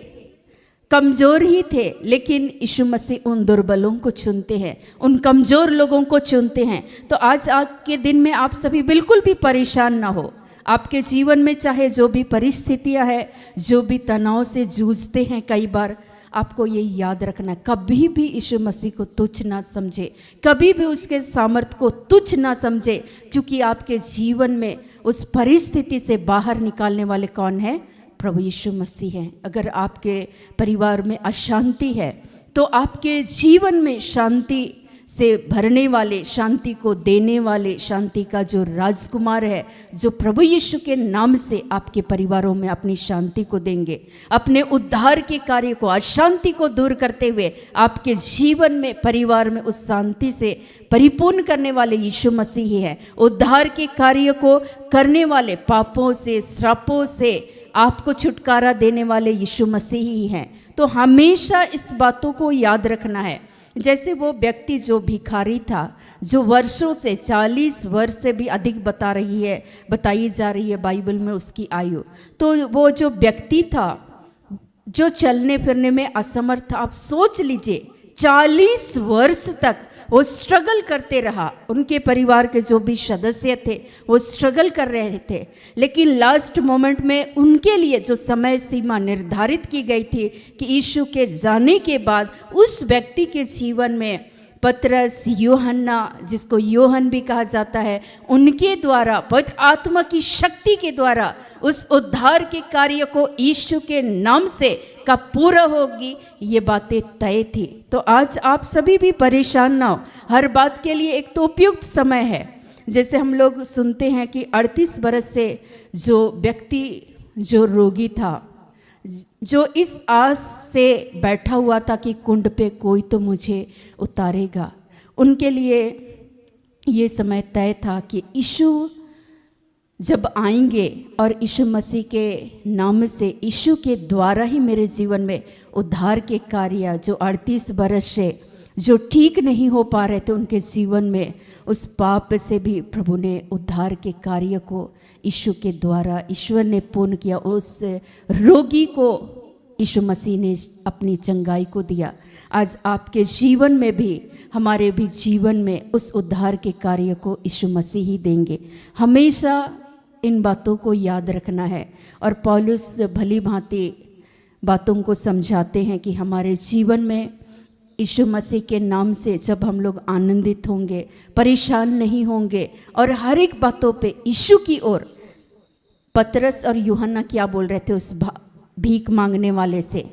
F: कमज़ोर ही थे, लेकिन यीशु मसीह उन दुर्बलों को चुनते हैं, उन कमज़ोर लोगों को चुनते हैं। तो आज के दिन में आप सभी बिल्कुल भी परेशान ना हो। आपके जीवन में चाहे जो भी परिस्थितियां हैं, जो भी तनाव से जूझते हैं, कई बार आपको ये याद रखना, कभी भी यीशु मसीह को तुच्छ ना समझे, कभी भी उसके सामर्थ्य को तुच्छ ना समझे, क्योंकि आपके जीवन में उस परिस्थिति से बाहर निकालने वाले कौन है? प्रभु यीशु मसीह हैं। अगर आपके परिवार में अशांति है, तो आपके जीवन में शांति से भरने वाले, शांति को देने वाले, शांति का जो राजकुमार है, जो प्रभु यीशु के नाम से आपके परिवारों में अपनी शांति को देंगे, अपने उद्धार के कार्य को, अशांति को दूर करते हुए आपके जीवन में, परिवार में उस शांति से परिपूर्ण करने वाले यीशु मसीह ही है। उद्धार के कार्य को करने वाले, पापों से, श्रापों से आपको छुटकारा देने वाले यीशु मसीह ही हैं। तो हमेशा इस बातों को याद रखना है। जैसे वो व्यक्ति जो भिखारी था, जो वर्षों से, 40 वर्ष से भी अधिक बताई जा रही है बाइबल में उसकी आयु, तो वो जो व्यक्ति था जो चलने फिरने में असमर्थ, आप सोच लीजिए 40 वर्ष तक वो स्ट्रगल करते रहा। उनके परिवार के जो भी सदस्य थे वो स्ट्रगल कर रहे थे, लेकिन लास्ट मोमेंट में उनके लिए जो समय सीमा निर्धारित की गई थी कि यीशु के जाने के बाद उस व्यक्ति के जीवन में पतरस, यूहन्ना, जिसको योहन भी कहा जाता है, उनके द्वारा, पवित्र आत्मा की शक्ति के द्वारा उस उद्धार के कार्य को यीशु के नाम से कब पूरा होगी, ये बातें तय थी। तो आज आप सभी भी परेशान ना हो, हर बात के लिए एक तो उपयुक्त समय है। जैसे हम लोग सुनते हैं कि 38 बरस से जो व्यक्ति जो रोगी था, जो इस आस से बैठा हुआ था कि कुंड पे कोई तो मुझे उतारेगा, उनके लिए ये समय तय था कि यीशु जब आएंगे और यीशु मसीह के नाम से, यीशु के द्वारा ही मेरे जीवन में उद्धार के कार्य जो 38 बरस से जो ठीक नहीं हो पा रहे थे उनके जीवन में, उस पाप से भी प्रभु ने उद्धार के कार्य को यीशु के द्वारा ईश्वर ने पूर्ण किया। उस रोगी को यीशु मसीह ने अपनी चंगाई को दिया। आज आपके जीवन में भी, हमारे भी जीवन में उस उद्धार के कार्य को यीशु मसीह ही देंगे। हमेशा इन बातों को याद रखना है। और पौलुस भली भांति बातों को समझाते हैं कि हमारे जीवन में यीशु मसीह के नाम से जब हम लोग आनंदित होंगे, परेशान नहीं होंगे और हर एक बातों पे यीशु की ओर, पतरस और यूहन्ना क्या बोल रहे थे उस भीख मांगने वाले से,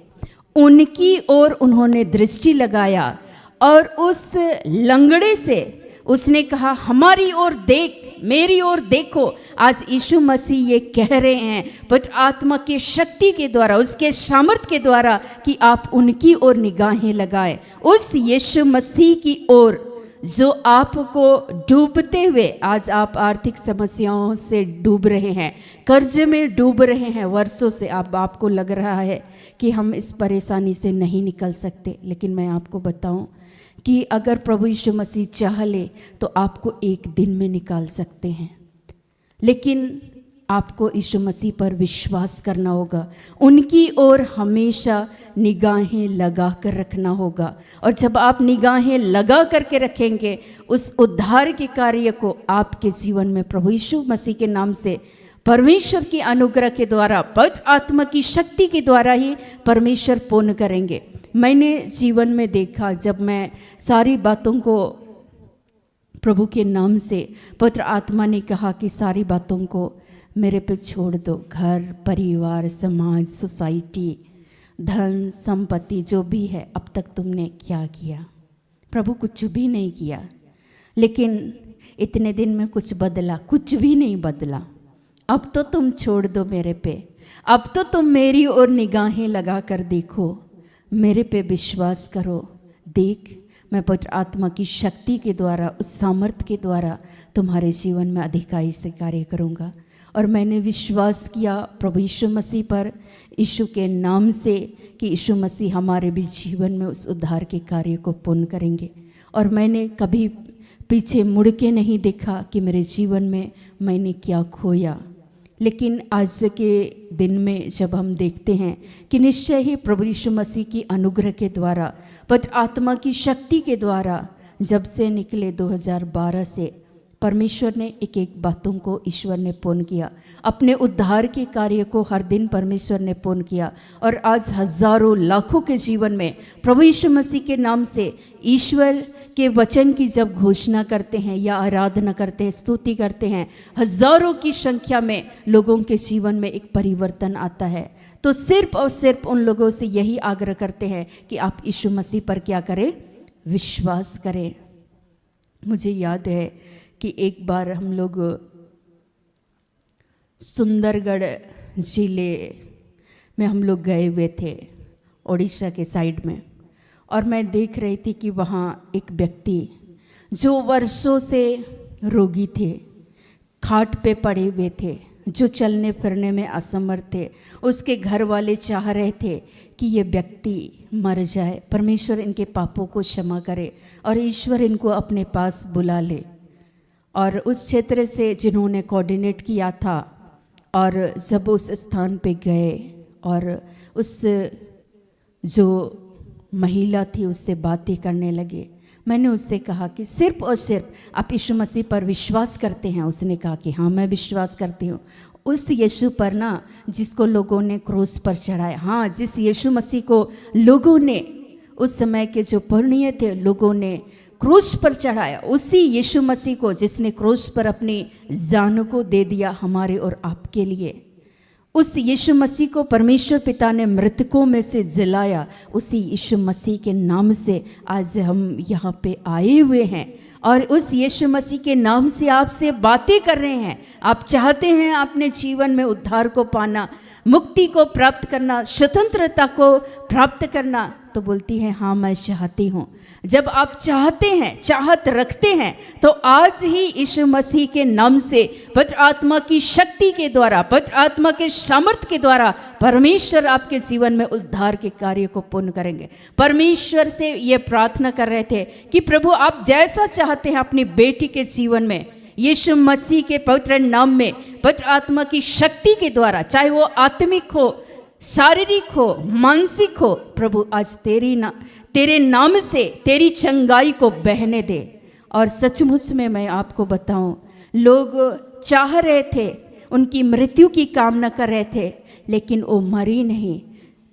F: उनकी ओर उन्होंने दृष्टि लगाया और उस लंगड़े से उसने कहा हमारी ओर देख, मेरी ओर देखो। आज यीशु मसीह ये कह रहे हैं पवित्र आत्मा की शक्ति के द्वारा, उसके सामर्थ के द्वारा कि आप उनकी ओर निगाहें लगाएं, उस यीशु मसीह की ओर जो आपको डूबते हुए, आज आप आर्थिक समस्याओं से डूब रहे हैं, कर्ज में डूब रहे हैं वर्षों से, आपको लग रहा है कि हम इस परेशानी से नहीं निकल सकते। लेकिन मैं आपको बताऊं कि अगर प्रभु यीशु मसीह चाह ले तो आपको एक दिन में निकाल सकते हैं। लेकिन आपको यीशु मसीह पर विश्वास करना होगा, उनकी ओर हमेशा निगाहें लगा कर रखना होगा। और जब आप निगाहें लगा करके रखेंगे, उस उद्धार के कार्य को आपके जीवन में प्रभु यीशु मसीह के नाम से, परमेश्वर की अनुग्रह के द्वारा, पवित्र आत्मा की शक्ति के द्वारा ही परमेश्वर पूर्ण करेंगे। मैंने जीवन में देखा, जब मैं सारी बातों को प्रभु के नाम से, पवित्र आत्मा ने कहा कि सारी बातों को मेरे पे छोड़ दो, घर परिवार समाज सोसाइटी धन संपत्ति जो भी है, अब तक तुमने क्या किया? प्रभु कुछ भी नहीं किया। लेकिन इतने दिन में कुछ बदला? कुछ भी नहीं बदला। अब तो तुम छोड़ दो मेरे पे, अब तो तुम मेरी ओर निगाहें लगा कर देखो, मेरे पे विश्वास करो। देख, मैं पवित्र आत्मा की शक्ति के द्वारा, उस सामर्थ्य के द्वारा तुम्हारे जीवन में अधिकाई से कार्य करूँगा। और मैंने विश्वास किया प्रभु यीशु मसीह पर, यीशु के नाम से, कि यीशु मसीह हमारे भी जीवन में उस उद्धार के कार्य को पूर्ण करेंगे। और मैंने कभी पीछे मुड़ के नहीं देखा कि मेरे जीवन में मैंने क्या खोया। लेकिन आज के दिन में जब हम देखते हैं कि निश्चय ही प्रभु यीशु मसीह की अनुग्रह के द्वारा, पवित्र आत्मा की शक्ति के द्वारा, जब से निकले 2012 से, परमेश्वर ने एक एक बातों को ईश्वर ने पूर्ण किया। अपने उद्धार के कार्य को हर दिन परमेश्वर ने पूर्ण किया। और आज हजारों लाखों के जीवन में प्रभु यीशु मसीह के नाम से ईश्वर के वचन की जब घोषणा करते हैं या आराधना करते हैं, स्तुति करते हैं, हजारों की संख्या में लोगों के जीवन में एक परिवर्तन आता है। तो सिर्फ और सिर्फ उन लोगों से यही आग्रह करते हैं कि आप यीशु मसीह पर क्या करें? विश्वास करें। मुझे याद है कि एक बार हम लोग सुंदरगढ़ जिले में हम लोग गए हुए थे, उड़ीसा के साइड में। और मैं देख रही थी कि वहाँ एक व्यक्ति जो वर्षों से रोगी थे, खाट पे पड़े हुए थे, जो चलने फिरने में असमर्थ थे, उसके घर वाले चाह रहे थे कि ये व्यक्ति मर जाए, परमेश्वर इनके पापों को क्षमा करे और ईश्वर इनको अपने पास बुला ले। और उस क्षेत्र से जिन्होंने कोऑर्डिनेट किया था, और जब उस स्थान पे गए और उस जो महिला थी उससे बातें करने लगे, मैंने उससे कहा कि सिर्फ और सिर्फ आप यीशु मसीह पर विश्वास करते हैं? उसने कहा कि हाँ मैं विश्वास करती हूँ। उस यीशु पर ना, जिसको लोगों ने क्रूस पर चढ़ाया, हाँ, जिस यीशु मसीह को लोगों ने, उस समय के जो पुण्य थे, लोगों ने क्रूस पर चढ़ाया, उसी यीशु मसीह को जिसने क्रूस पर अपनी जान को दे दिया हमारे और आपके लिए, उस यीशु मसीह को परमेश्वर पिता ने मृतकों में से जिलाया। उसी यीशु मसीह के नाम से आज हम यहाँ पे आए हुए हैं और उस यीशु मसीह के नाम से आपसे बातें कर रहे हैं। आप चाहते हैं अपने जीवन में उद्धार को पाना, मुक्ति को प्राप्त करना, स्वतंत्रता को प्राप्त करना, तो बोलती है हाँ मैं चाहती हूँ। जब आप चाहते हैं, चाहत रखते हैं, तो आज ही यीशु मसीह के नाम से पवित्र आत्मा की शक्ति के द्वारा, पवित्र आत्मा के सामर्थ्य के द्वारा परमेश्वर आपके जीवन में उद्धार के कार्य को पूर्ण करेंगे। परमेश्वर से ये प्रार्थना कर रहे थे कि प्रभु आप जैसा चाहते हैं अपनी बेटी के जीवन में, यीशु मसीह के पवित्र नाम में पवित्र आत्मा की शक्ति के द्वारा, चाहे वो आत्मिक हो, शारीरिक हो, मानसिक हो, प्रभु आज तेरे नाम से तेरी चंगाई को बहने दे। और सचमुच में मैं आपको बताऊं, लोग चाह रहे थे, उनकी मृत्यु की कामना कर रहे थे, लेकिन वो मरी नहीं।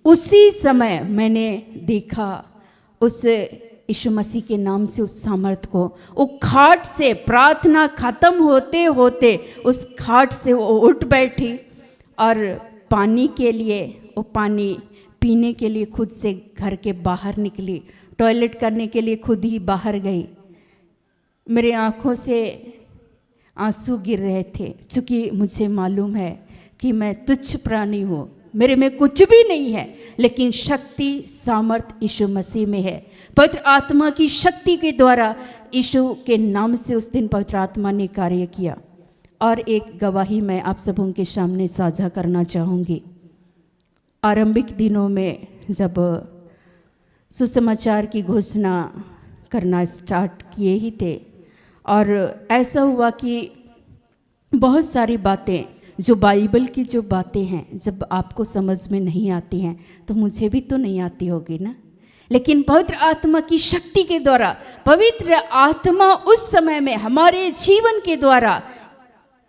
F: उसी समय मैंने देखा उस यीशु मसीह के नाम से उस सामर्थ को, वो खाट से प्रार्थना खत्म होते होते उस खाट से वो उठ बैठी और पानी के लिए, वो पानी पीने के लिए खुद से घर के बाहर निकली, टॉयलेट करने के लिए खुद ही बाहर गई। मेरे आँखों से आंसू गिर रहे थे, क्योंकि मुझे मालूम है कि मैं तुच्छ प्राणी हूँ, मेरे में कुछ भी नहीं है, लेकिन शक्ति सामर्थ यीशु मसीह में है। पवित्र आत्मा की शक्ति के द्वारा यीशु के नाम से उस दिन पवित्र आत्मा ने कार्य किया। और एक गवाही मैं आप सबों के सामने साझा करना चाहूँगी। आरंभिक दिनों में जब सुसमाचार की घोषणा करना स्टार्ट किए ही थे, और ऐसा हुआ कि बहुत सारी बातें जो बाइबल की जो बातें हैं, जब आपको समझ में नहीं आती हैं तो मुझे भी तो नहीं आती होगी ना, लेकिन पवित्र आत्मा की शक्ति के द्वारा, पवित्र आत्मा उस समय में हमारे जीवन के द्वारा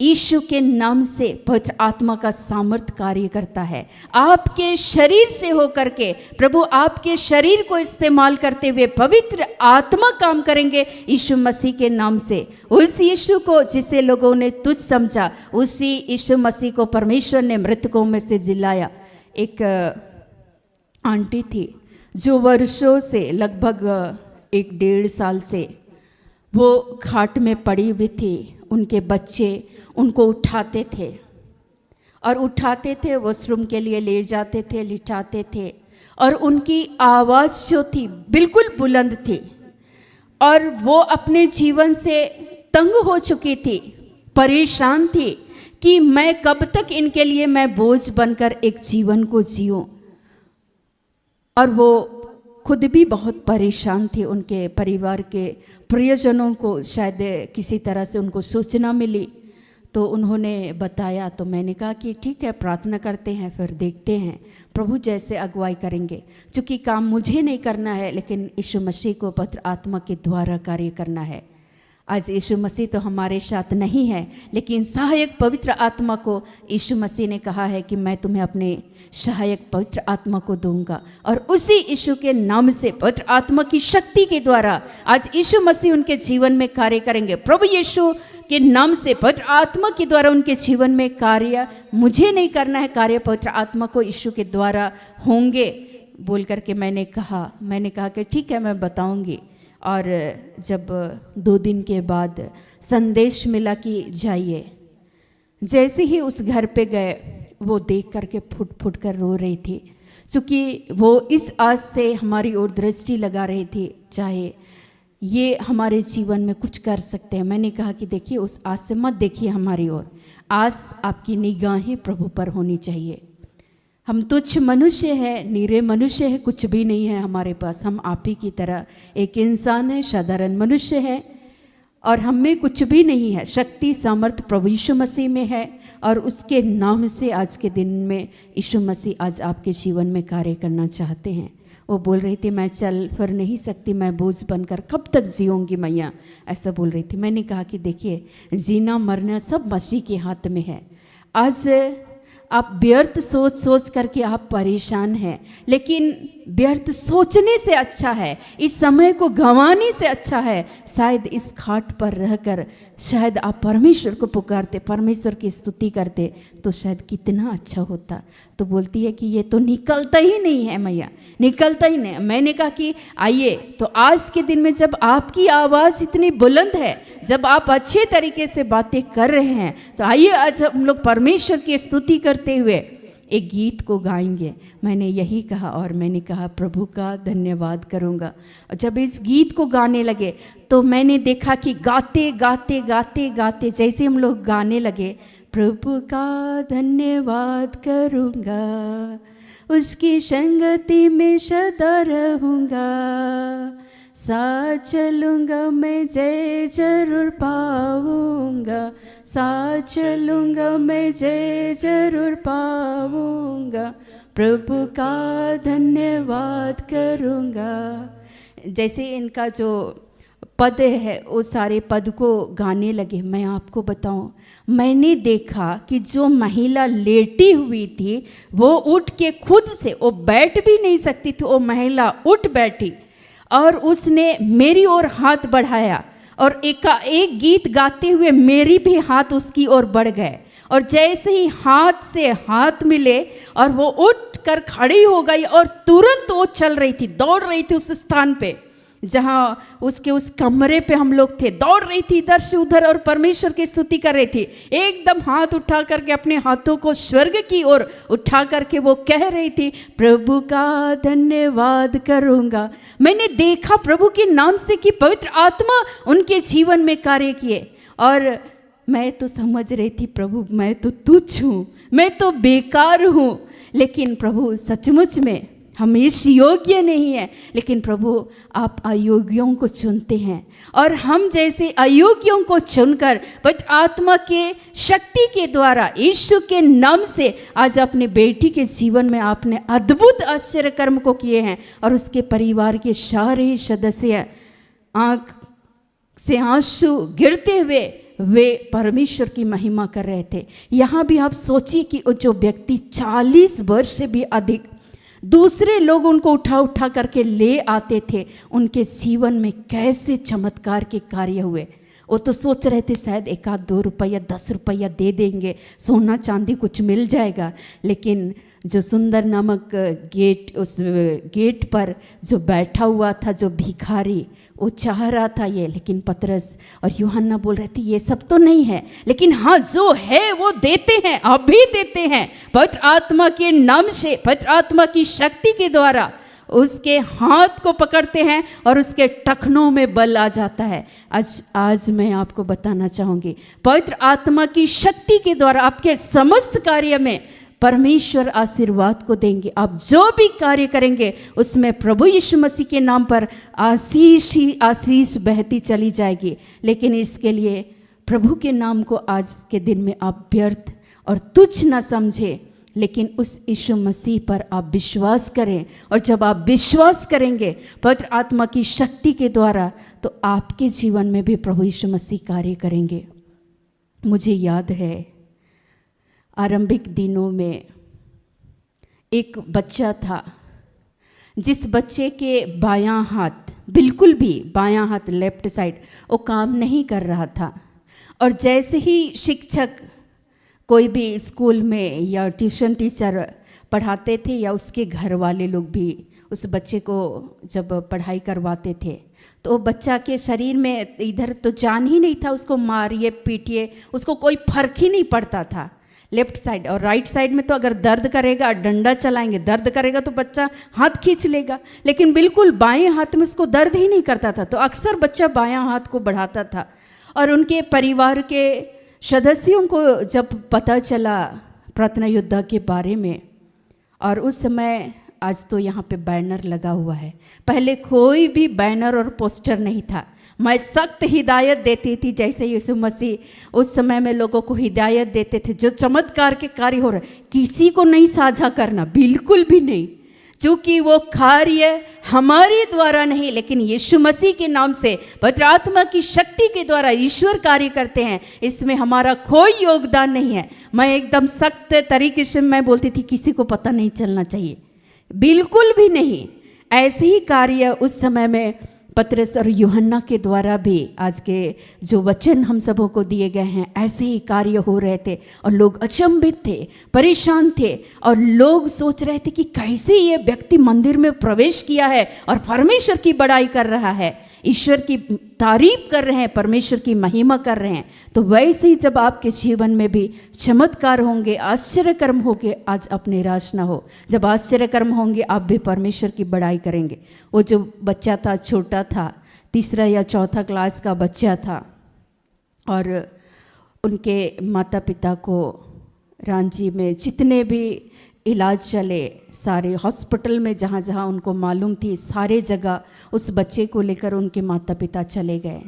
F: यीशु के नाम से पवित्र आत्मा का सामर्थ्य कार्य करता है। आपके शरीर से होकर के प्रभु आपके शरीर को इस्तेमाल करते हुए पवित्र आत्मा काम करेंगे यीशु मसीह के नाम से। उस यीशु को जिसे लोगों ने तुच्छ समझा, उसी यीशु मसीह को परमेश्वर ने मृतकों में से जिलाया। एक आंटी थी जो वर्षों से, लगभग 1-1.5 साल से वो खाट में पड़ी हुई थी। उनके बच्चे उनको उठाते थे और उठाते थे, वॉशरूम के लिए ले जाते थे, लिटाते थे, और उनकी आवाज़ जो थी बिल्कुल बुलंद थी, और वो अपने जीवन से तंग हो चुकी थी, परेशान थी कि मैं कब तक इनके लिए मैं बोझ बनकर एक जीवन को जीऊं। और वो खुद भी बहुत परेशान थे। उनके परिवार के प्रियजनों को शायद किसी तरह से उनको सूचना मिली, तो उन्होंने बताया। तो मैंने कहा कि ठीक है, प्रार्थना करते हैं, फिर देखते हैं प्रभु जैसे अगुवाई करेंगे, क्योंकि काम मुझे नहीं करना है, लेकिन यीशु मसीह को पवित्र आत्मा के द्वारा कार्य करना है। आज यीशु मसीह तो हमारे साथ नहीं है, लेकिन सहायक पवित्र आत्मा को यीशु मसीह ने कहा है कि मैं तुम्हें अपने सहायक पवित्र आत्मा को दूंगा। और उसी यीशु के नाम से पवित्र आत्मा की शक्ति के द्वारा आज यीशु मसीह उनके जीवन में कार्य करेंगे। प्रभु यीशु के नाम से पवित्र आत्मा के द्वारा उनके जीवन में कार्य मुझे नहीं करना है, कार्य पवित्र आत्मा को यीशु के द्वारा होंगे बोल करके मैंने कहा कि ठीक है, मैं बताऊंगी। और जब 2 दिन के बाद संदेश मिला कि जाइए, जैसे ही उस घर पे गए, वो देख करके फुट फुट कर रो रही थी, क्योंकि वो इस आस से हमारी ओर दृष्टि लगा रही थी, चाहे ये हमारे जीवन में कुछ कर सकते हैं। मैंने कहा कि देखिए, उस आस से मत देखिए हमारी ओर, आस आपकी निगाहें प्रभु पर होनी चाहिए। हम तुच्छ मनुष्य हैं, नीरे मनुष्य हैं, कुछ भी नहीं है हमारे पास। हम आप ही की तरह एक इंसान है, साधारण मनुष्य है, और हम में कुछ भी नहीं है। शक्ति सामर्थ्य प्रभु यीशु मसीह में है, और उसके नाम से आज के दिन में यीशु मसीह आज आपके जीवन में कार्य करना चाहते हैं। वो बोल रही थी, मैं चल फिर नहीं सकती, मैं बोझ बनकर कब तक जीऊँगी मैया, ऐसा बोल रही थी। मैंने कहा कि देखिए, जीना मरना सब मसीह के हाथ में है। आज आप व्यर्थ सोच करके आप परेशान हैं, लेकिन व्यर्थ सोचने से अच्छा है, इस समय को गंवाने से अच्छा है शायद इस खाट पर रहकर शायद आप परमेश्वर को पुकारते, परमेश्वर की स्तुति करते तो शायद कितना अच्छा होता। तो बोलती है कि ये तो निकलता ही नहीं है मैया, निकलता ही नहीं। मैंने कहा कि आइए, तो आज के दिन में जब आपकी आवाज़ इतनी बुलंद है, जब आप अच्छे तरीके से बातें कर रहे हैं, तो आइए आज हम लोग परमेश्वर की स्तुति करते हुए एक गीत को गाएंगे। मैंने यही कहा और मैंने कहा प्रभु का धन्यवाद करूँगा। और जब इस गीत को गाने लगे तो मैंने देखा कि गाते गाते गाते गाते जैसे हम लोग गाने लगे, प्रभु का धन्यवाद करूँगा, उसकी संगति में सदा रहूँगा, साथ चलूँगा मैं जय जरूर पाऊँगा, साथ चलूँगा मैं जय जरूर पाऊँगा, प्रभु का धन्यवाद करूँगा। जैसे इनका जो पद है वो सारे पद को गाने लगे। मैं आपको बताऊं, मैंने देखा कि जो महिला लेटी हुई थी वो उठ के खुद से, वो बैठ भी नहीं सकती थी, वो महिला उठ बैठी और उसने मेरी ओर हाथ बढ़ाया और एक गीत गाते हुए मेरी भी हाथ उसकी ओर बढ़ गए। और जैसे ही हाथ से हाथ मिले और वो उठ कर खड़ी हो गई और तुरंत वो चल रही थी, दौड़ रही थी उस स्थान पे जहाँ उसके उस कमरे पे हम लोग थे, दौड़ रही थी इधर से उधर और परमेश्वर की स्तुति कर रही थी। एकदम हाथ उठा करके अपने हाथों को स्वर्ग की ओर उठा करके वो कह रही थी प्रभु का धन्यवाद करूँगा। मैंने देखा प्रभु के नाम से कि पवित्र आत्मा उनके जीवन में कार्य किए और मैं तो समझ रही थी प्रभु मैं तो तुच्छ हूँ, मैं तो बेकार हूँ, लेकिन प्रभु सचमुच में हम इस योग्य नहीं है, लेकिन प्रभु आप अयोग्यों को चुनते हैं और हम जैसे अयोग्यों को चुनकर पवित्र आत्मा के शक्ति के द्वारा यीशु के नाम से आज अपने बेटी के जीवन में आपने अद्भुत आश्चर्य कर्म को किए हैं और उसके परिवार के सारे सदस्य आँख से आंसू गिरते हुए वे परमेश्वर की महिमा कर रहे थे। यहाँ भी आप सोचिए कि जो व्यक्ति 40 वर्ष से भी अधिक दूसरे लोग उनको उठा उठा करके ले आते थे, उनके जीवन में कैसे चमत्कार के कार्य हुए। वो तो सोच रहे थे शायद 1-2 रुपया 10 रुपया दे देंगे, सोना चांदी कुछ मिल जाएगा, लेकिन जो सुंदर नामक उस गेट पर जो बैठा हुआ था जो भिखारी, वो चाह रहा था ये, लेकिन पतरस और यूहन्ना बोल रहे थे ये सब तो नहीं है, लेकिन हाँ जो है वो देते हैं, अभी देते हैं पवित्र आत्मा के नाम से, पवित्र आत्मा की शक्ति के द्वारा उसके हाथ को पकड़ते हैं और उसके टखनों में बल आ जाता है। आज मैं आपको बताना चाहूँगी पवित्र आत्मा की शक्ति के द्वारा आपके समस्त कार्य में परमेश्वर आशीर्वाद को देंगे। आप जो भी कार्य करेंगे उसमें प्रभु यीशु मसीह के नाम पर आशीष ही आशीष बहती चली जाएगी। लेकिन इसके लिए प्रभु के नाम को आज के दिन में आप व्यर्थ और तुच्छ न समझें, लेकिन उस यीशु मसीह पर आप विश्वास करें। और जब आप विश्वास करेंगे पवित्र आत्मा की शक्ति के द्वारा तो आपके जीवन में भी प्रभु यीशु मसीह कार्य करेंगे। मुझे याद है आरंभिक दिनों में एक बच्चा था जिस बच्चे के बायां हाथ, बिल्कुल भी बायां हाथ लेफ्ट साइड वो काम नहीं कर रहा था। और जैसे ही शिक्षक कोई भी स्कूल में या ट्यूशन टीचर पढ़ाते थे या उसके घर वाले लोग भी उस बच्चे को जब पढ़ाई करवाते थे तो बच्चा के शरीर में इधर तो जान ही नहीं था, उसको मारिए पीटिए उसको कोई फर्क ही नहीं पड़ता था। लेफ्ट साइड और राइट साइड में तो अगर दर्द करेगा डंडा चलाएंगे, दर्द करेगा तो बच्चा हाथ खींच लेगा, लेकिन बिल्कुल बाएं हाथ में उसको दर्द ही नहीं करता था। तो अक्सर बच्चा बायां हाथ को बढ़ाता था। और उनके परिवार के सदस्यों को जब पता चला प्रार्थना योद्धा के बारे में, और उस समय आज तो यहाँ पे बैनर लगा हुआ है, पहले कोई भी बैनर और पोस्टर नहीं था। मैं सख्त हिदायत देती थी, जैसे यीशु मसीह उस समय में लोगों को हिदायत देते थे जो चमत्कार के कार्य हो रहे किसी को नहीं साझा करना, बिल्कुल भी नहीं, क्योंकि वो कार्य हमारे द्वारा नहीं लेकिन यीशु मसीह के नाम से पवित्र आत्मा की शक्ति के द्वारा ईश्वर कार्य करते हैं, इसमें हमारा कोई योगदान नहीं है। मैं एकदम सख्त तरीके से मैं बोलती थी किसी को पता नहीं चलना चाहिए, बिल्कुल भी नहीं। ऐसे ही कार्य उस समय में पतरस और यूहन्ना के द्वारा भी आज के जो वचन हम सबों को दिए गए हैं, ऐसे ही कार्य हो रहे थे और लोग अचंभित थे, परेशान थे और लोग सोच रहे थे कि कैसे ये व्यक्ति मंदिर में प्रवेश किया है और परमेश्वर की बड़ाई कर रहा है, ईश्वर की तारीफ कर रहे हैं, परमेश्वर की महिमा कर रहे हैं। तो वैसे ही जब आपके जीवन में भी चमत्कार होंगे, आश्चर्यकर्म होंगे, आज आप निराश ना हो। जब आश्चर्यकर्म होंगे आप भी परमेश्वर की बड़ाई करेंगे। वो जो बच्चा था, छोटा था, 3रा या 4था क्लास का बच्चा था और उनके माता पिता को रांची में जितने भी इलाज चले, सारे हॉस्पिटल में जहाँ जहाँ उनको मालूम थी, सारे जगह उस बच्चे को लेकर उनके माता पिता चले गए,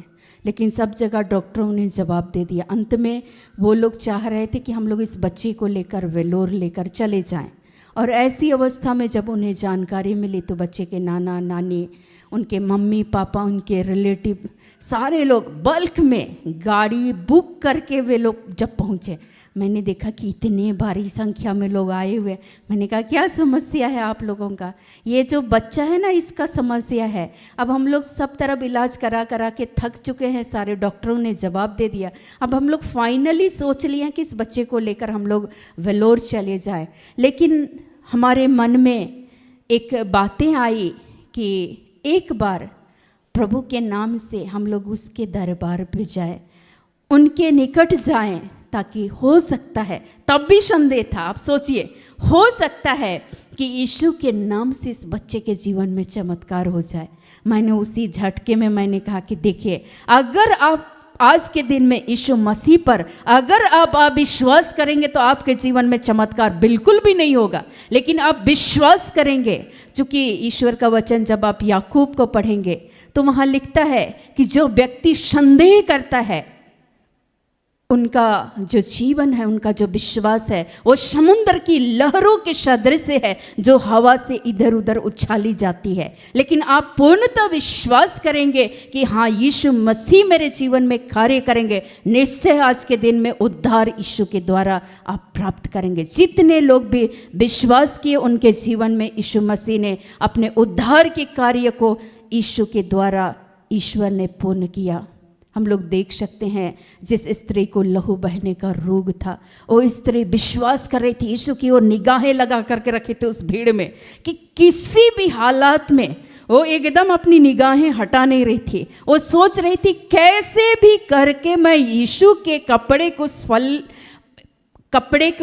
F: लेकिन सब जगह डॉक्टरों ने जवाब दे दिया। अंत में वो लोग चाह रहे थे कि हम लोग इस बच्चे को लेकर वेलोर लेकर चले जाएं। और ऐसी अवस्था में जब उन्हें जानकारी मिली तो बच्चे के नाना नानी, उनके मम्मी पापा, उनके रिलेटिव, सारे लोग बल्क में गाड़ी बुक करके वे लोग जब पहुँचे, मैंने देखा कि इतने भारी संख्या में लोग आए हुए। मैंने कहा क्या समस्या है आप लोगों का? ये जो बच्चा है ना, इसका समस्या है। अब हम लोग सब तरफ इलाज करा करा के थक चुके हैं, सारे डॉक्टरों ने जवाब दे दिया। अब हम लोग फाइनली सोच लिए कि इस बच्चे को लेकर हम लोग वेलोर चले जाए। लेकिन हमारे मन में एक बातें आई कि एक बार प्रभु के नाम से हम लोग उसके दरबार पे जाए, उनके निकट जाएं, ताकि हो सकता है, तब भी संदेह था, आप सोचिए, हो सकता है कि यीशु के नाम से इस बच्चे के जीवन में चमत्कार हो जाए। मैंने उसी झटके में मैंने कहा कि देखिए, अगर आप आज के दिन में यीशु मसीह पर अगर आप विश्वास करेंगे तो आपके जीवन में चमत्कार बिल्कुल भी नहीं होगा, लेकिन आप विश्वास करेंगे। चूँकि ईश्वर का वचन जब आप याकूब को पढ़ेंगे तो वहाँ लिखता है कि जो व्यक्ति संदेह करता है, उनका जो जीवन है, उनका जो विश्वास है, वो समुद्र की लहरों के सदृश है जो हवा से इधर उधर उछाली जाती है। लेकिन आप पूर्णतः विश्वास करेंगे कि हाँ, यीशु मसीह मेरे जीवन में कार्य करेंगे, निश्चय आज के दिन में उद्धार यीशु के द्वारा आप प्राप्त करेंगे। जितने लोग भी विश्वास किए, उनके जीवन में यीशु मसीह ने अपने उद्धार के कार्य को यीशु के द्वारा ईश्वर ने पूर्ण किया। हम लोग देख सकते हैं जिस स्त्री को लहू बहने का रोग था, वो स्त्री विश्वास कर रही थी, यीशु की ओर निगाहें लगा करके रखे थे उस भीड़ में कि किसी भी हालात में वो एकदम अपनी निगाहें हटा नहीं रही थी। वो सोच रही थी कैसे भी करके मैं यीशु के कपड़े के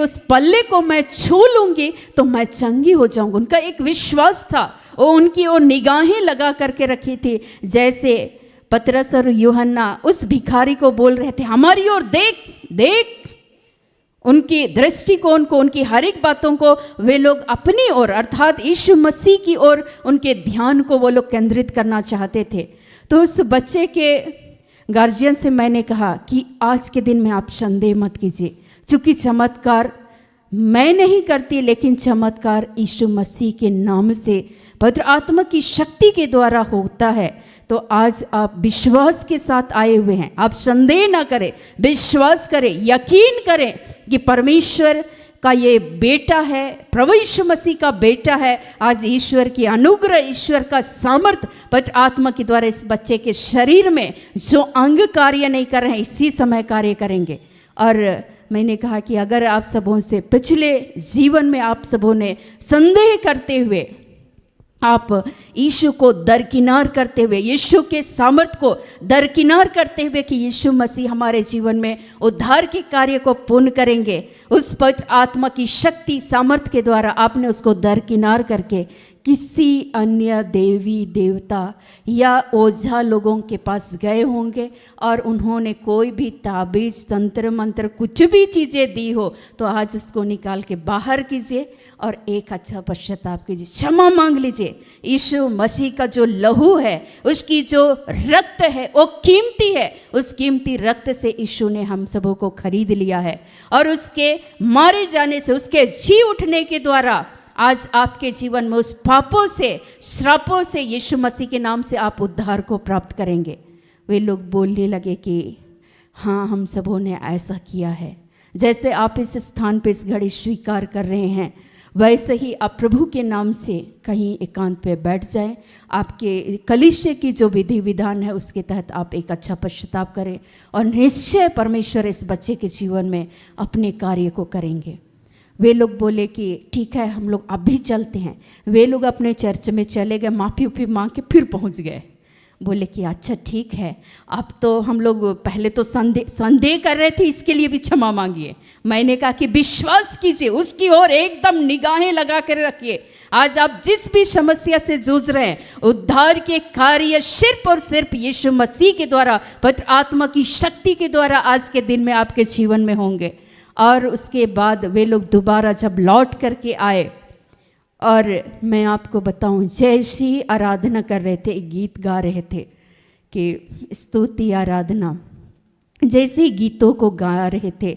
F: उस पल्ले को मैं छू लूंगी तो मैं चंगी हो जाऊंगी। उनका एक विश्वास था, वो उनकी ओर निगाहें लगा करके रखी थी। जैसे पतरस और यूहन्ना उस भिखारी को बोल रहे थे, हमारी ओर देख देख। उनकी दृष्टिकोण को, उनकी हर एक बातों को वे लोग अपनी ओर अर्थात यीशु मसीह की ओर उनके ध्यान को वो लोग केंद्रित करना चाहते थे। तो उस बच्चे के गार्जियन से मैंने कहा कि आज के दिन में आप संदेह मत कीजिए, चूँकि चमत्कार मैं नहीं करती, लेकिन चमत्कार यीशु मसीह के नाम से पवित्र आत्मा की शक्ति के द्वारा होता है। तो आज आप विश्वास के साथ आए हुए हैं, आप संदेह ना करें, विश्वास करें, यकीन करें कि परमेश्वर का ये बेटा है, प्रभु यीशु मसीह का बेटा है। आज ईश्वर की अनुग्रह, ईश्वर का सामर्थ पवित्र आत्मा के द्वारा इस बच्चे के शरीर में जो अंग कार्य नहीं कर रहे हैं, इसी समय कार्य करेंगे। और मैंने कहा कि अगर आप सबों से पिछले जीवन में आप सबों ने संदेह करते हुए, आप यीशु को दरकिनार करते हुए, यीशु के सामर्थ को दरकिनार करते हुए कि यीशु मसीह हमारे जीवन में उद्धार के कार्य को पूर्ण करेंगे, उस पवित्र आत्मा की शक्ति सामर्थ के द्वारा आपने उसको दरकिनार करके किसी अन्य देवी देवता या ओझा लोगों के पास गए होंगे और उन्होंने कोई भी ताबीज तंत्र मंत्र कुछ भी चीज़ें दी हो, तो आज उसको निकाल के बाहर कीजिए और एक अच्छा पश्चाताप कीजिए, क्षमा मांग लीजिए। यीशु मसीह का जो लहू है, उसकी जो रक्त है वो कीमती है। उस कीमती रक्त से यीशु ने हम सबों को खरीद लिया है और उसके मारे जाने से, उसके जी उठने के द्वारा आज आपके जीवन में उस पापों से, श्रापों से यीशु मसीह के नाम से आप उद्धार को प्राप्त करेंगे। वे लोग बोलने लगे कि हाँ, हम सबों ने ऐसा किया है। जैसे आप इस स्थान पे इस घड़ी स्वीकार कर रहे हैं, वैसे ही आप प्रभु के नाम से कहीं एकांत पे बैठ जाएं, आपके कलीसिया की जो विधि विधान है उसके तहत आप एक अच्छा पश्चाताप करें और निश्चय परमेश्वर इस बच्चे के जीवन में अपने कार्य को करेंगे। वे लोग बोले कि ठीक है हम लोग अब भी चलते हैं। वे लोग अपने चर्च में चले गए, माफ़ी उफ़ी मांग के फिर पहुंच गए। बोले कि अच्छा ठीक है, अब तो हम लोग पहले तो संदेह कर रहे थे, इसके लिए भी क्षमा मांगिए। मैंने कहा कि विश्वास कीजिए, उसकी ओर एकदम निगाहें लगा कर रखिए। आज आप जिस भी समस्या से जूझ रहे हैं, उद्धार के कार्य सिर्फ और सिर्फ यीशु मसीह के द्वारा, पवित्र आत्मा की शक्ति के द्वारा आज के दिन में आपके जीवन में होंगे। और उसके बाद वे लोग दोबारा जब लौट करके आए, और मैं आपको बताऊं, जैसी आराधना कर रहे थे, एक गीत गा रहे थे कि स्तुति आराधना, जैसे गीतों को गा रहे थे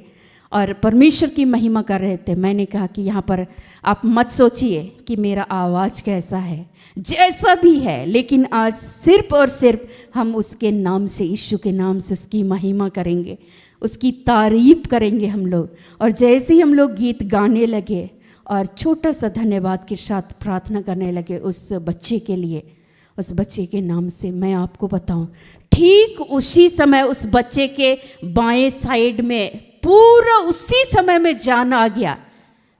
F: और परमेश्वर की महिमा कर रहे थे, मैंने कहा कि यहाँ पर आप मत सोचिए कि मेरा आवाज़ कैसा है, जैसा भी है, लेकिन आज सिर्फ और सिर्फ हम उसके नाम से, यीशु के नाम से उसकी महिमा करेंगे, उसकी तारीफ करेंगे हम लोग। और जैसे ही हम लोग गीत गाने लगे और छोटा सा धन्यवाद के साथ प्रार्थना करने लगे उस बच्चे के लिए, उस बच्चे के नाम से, मैं आपको बताऊं, ठीक उसी समय उस बच्चे के बाएं साइड में पूरा उसी समय में जान आ गया।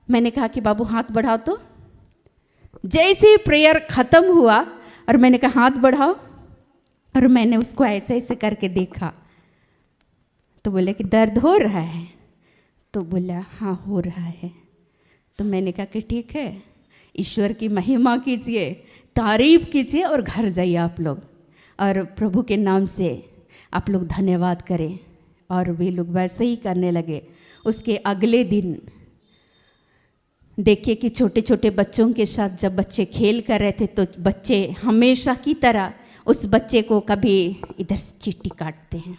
F: मैंने कहा कि बाबू हाथ बढ़ाओ। तो जैसे ही प्रेयर ख़त्म हुआ और मैंने कहा हाथ बढ़ाओ, और मैंने उसको ऐसे ऐसे करके देखा, तो बोले कि दर्द हो रहा है? तो बोला हाँ हो रहा है। तो मैंने कहा कि ठीक है, ईश्वर की महिमा कीजिए, तारीफ कीजिए और घर जाइए आप लोग, और प्रभु के नाम से आप लोग धन्यवाद करें। और वे लोग वैसे ही करने लगे। उसके अगले दिन देखिए कि छोटे छोटे बच्चों के साथ जब बच्चे खेल कर रहे थे, तो बच्चे हमेशा की तरह उस बच्चे को कभी इधर से चींटी काटते हैं,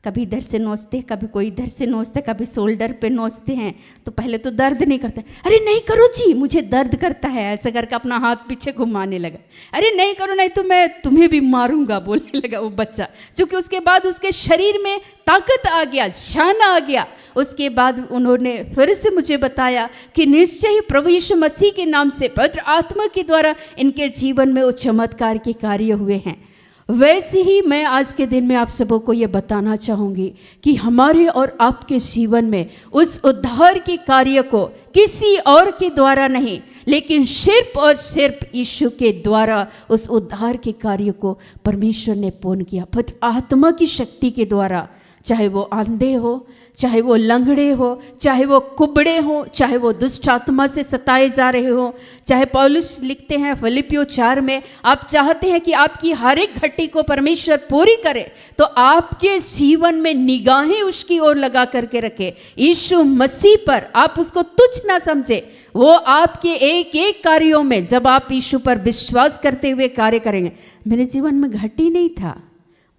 F: कभी इधर से नोचते, कभी कोई इधर से नोचते, कभी शोल्डर पे नोचते हैं। तो पहले तो दर्द नहीं करता, अरे नहीं करो जी मुझे दर्द करता है, ऐसे करके अपना हाथ पीछे घुमाने लगा। अरे नहीं करो, नहीं तो मैं तुम्हें भी मारूंगा, बोलने लगा वो बच्चा। क्योंकि उसके बाद उसके शरीर में ताकत आ गया, शान आ गया। उसके बाद उन्होंने फिर से मुझे बताया कि निश्चय ही प्रभु यीशु मसीह के नाम से, पवित्र आत्मा के द्वारा इनके जीवन में वो चमत्कार के कार्य हुए हैं। वैसे ही मैं आज के दिन में आप सबों को ये बताना चाहूँगी कि हमारे और आपके जीवन में उस उद्धार के कार्य को किसी और के द्वारा नहीं, लेकिन सिर्फ और सिर्फ यीशु के द्वारा उस उद्धार के कार्य को परमेश्वर ने पूर्ण किया, पवित्र आत्मा की शक्ति के द्वारा। चाहे वो अंधे हो, चाहे वो लंगड़े हो, चाहे वो कुबड़े हो, चाहे वो दुष्ट आत्मा से सताए जा रहे हो, चाहे पौलुस लिखते हैं फिलिपियों 4 में, आप चाहते हैं कि आपकी हर एक घटी को परमेश्वर पूरी करे, तो आपके जीवन में निगाहें उसकी ओर लगा करके रखे, यीशु मसीह पर। आप उसको तुच्छ ना समझे, वो आपके एक एक कार्यों में जब आप यीशु पर विश्वास करते हुए कार्य करेंगे। मेरे जीवन में घटी नहीं था,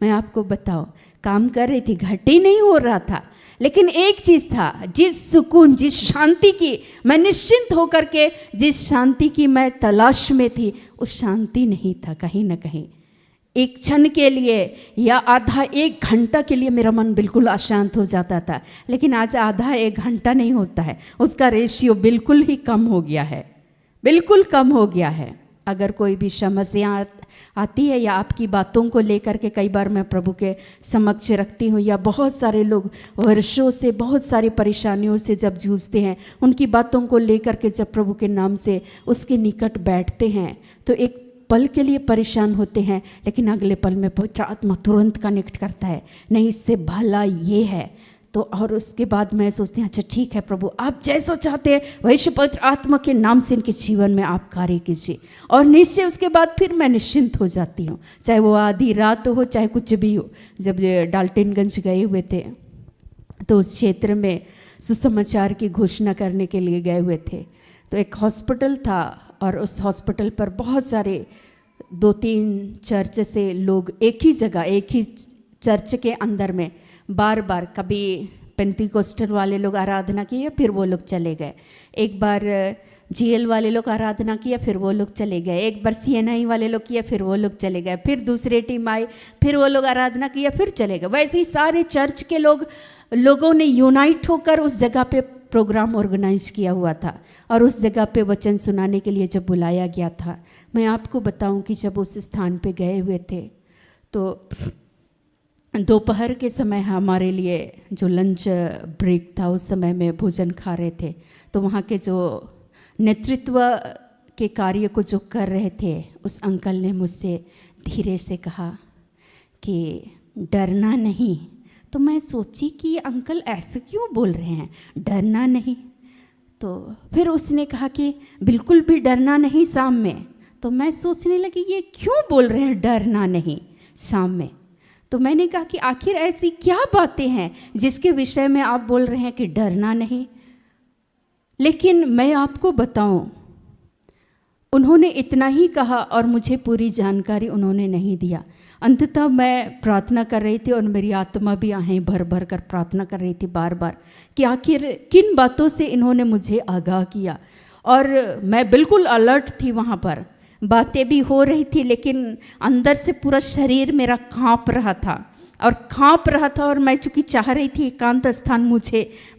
F: मैं आपको बताऊं, काम कर रही थी, घटी नहीं हो रहा था, लेकिन एक चीज़ था, जिस सुकून, जिस शांति की मैं निश्चिंत होकर के, जिस शांति की मैं तलाश में थी, उस शांति नहीं था। कहीं ना कहीं एक क्षण के लिए या आधा एक घंटा के लिए मेरा मन बिल्कुल अशांत हो जाता था, लेकिन आज आधा एक घंटा नहीं होता है, उसका रेशियो बिल्कुल ही कम हो गया है, बिल्कुल कम हो गया है। अगर कोई भी समस्या आती है या आपकी बातों को लेकर के कई बार मैं प्रभु के समक्ष रखती हूँ, या बहुत सारे लोग वर्षों से बहुत सारी परेशानियों से जब जूझते हैं, उनकी बातों को लेकर के जब प्रभु के नाम से उसके निकट बैठते हैं, तो एक पल के लिए परेशान होते हैं, लेकिन अगले पल में पवित्र आत्मा तुरंत कनेक्ट करता है, नहीं इससे भला ये है। तो और उसके बाद मैं सोचती हूँ अच्छा ठीक है प्रभु, आप जैसा चाहते हैं वैसे पवित्र आत्मा के नाम से इनके जीवन में आप कार्य कीजिए, और निश्चय उसके बाद फिर मैं निश्चिंत हो जाती हूँ, चाहे वो आधी रात हो चाहे कुछ भी हो। जब डाल्टनगंज गए हुए थे तो उस क्षेत्र में सुसमाचार की घोषणा करने के लिए गए हुए थे, तो एक हॉस्पिटल था और उस हॉस्पिटल पर बहुत सारे 2-3 चर्च से लोग एक ही जगह, एक ही चर्च के अंदर में बार बार, कभी पेंटिकोस्टल वाले लोग आराधना किए फिर वो लोग चले गए, एक बार जीएल वाले लोग आराधना किया फिर वो लोग चले गए, एक बार सीएनआई वाले लोग किया फिर वो लोग चले गए, फिर दूसरे टीम आई फिर वो लोग आराधना किया फिर चले गए। वैसे ही सारे चर्च के लोगों ने यूनाइट होकर उस जगह पे प्रोग्राम ऑर्गेनाइज किया हुआ था और उस जगह पे वचन सुनाने के लिए जब बुलाया गया था, मैं आपको बताऊं कि जब उस स्थान पे गए हुए थे तो दोपहर के समय हमारे लिए जो लंच ब्रेक था उस समय में भोजन खा रहे थे, तो वहाँ के जो नेतृत्व के कार्य को जो कर रहे थे उस अंकल ने मुझसे धीरे से कहा कि डरना नहीं। तो मैं सोची कि ये अंकल ऐसे क्यों बोल रहे हैं, डरना नहीं। तो फिर उसने कहा कि बिल्कुल भी डरना नहीं शाम में। तो मैं सोचने लगी ये क्यों बोल रहे हैं डरना नहीं शाम में। तो मैंने कहा कि आखिर ऐसी क्या बातें हैं जिसके विषय में आप बोल रहे हैं कि डरना नहीं। लेकिन मैं आपको बताऊं, उन्होंने इतना ही कहा और मुझे पूरी जानकारी उन्होंने नहीं दिया। अंततः मैं प्रार्थना कर रही थी और मेरी आत्मा भी आहें भर भर कर प्रार्थना कर रही थी बार बार कि आखिर किन बातों से इन्होंने मुझे आगाह किया। और मैं बिल्कुल अलर्ट थी वहाँ पर, बातें भी हो रही थी लेकिन अंदर से पूरा शरीर मेरा काँप रहा था और मैं चूँकि चाह रही थी एकांत स्थान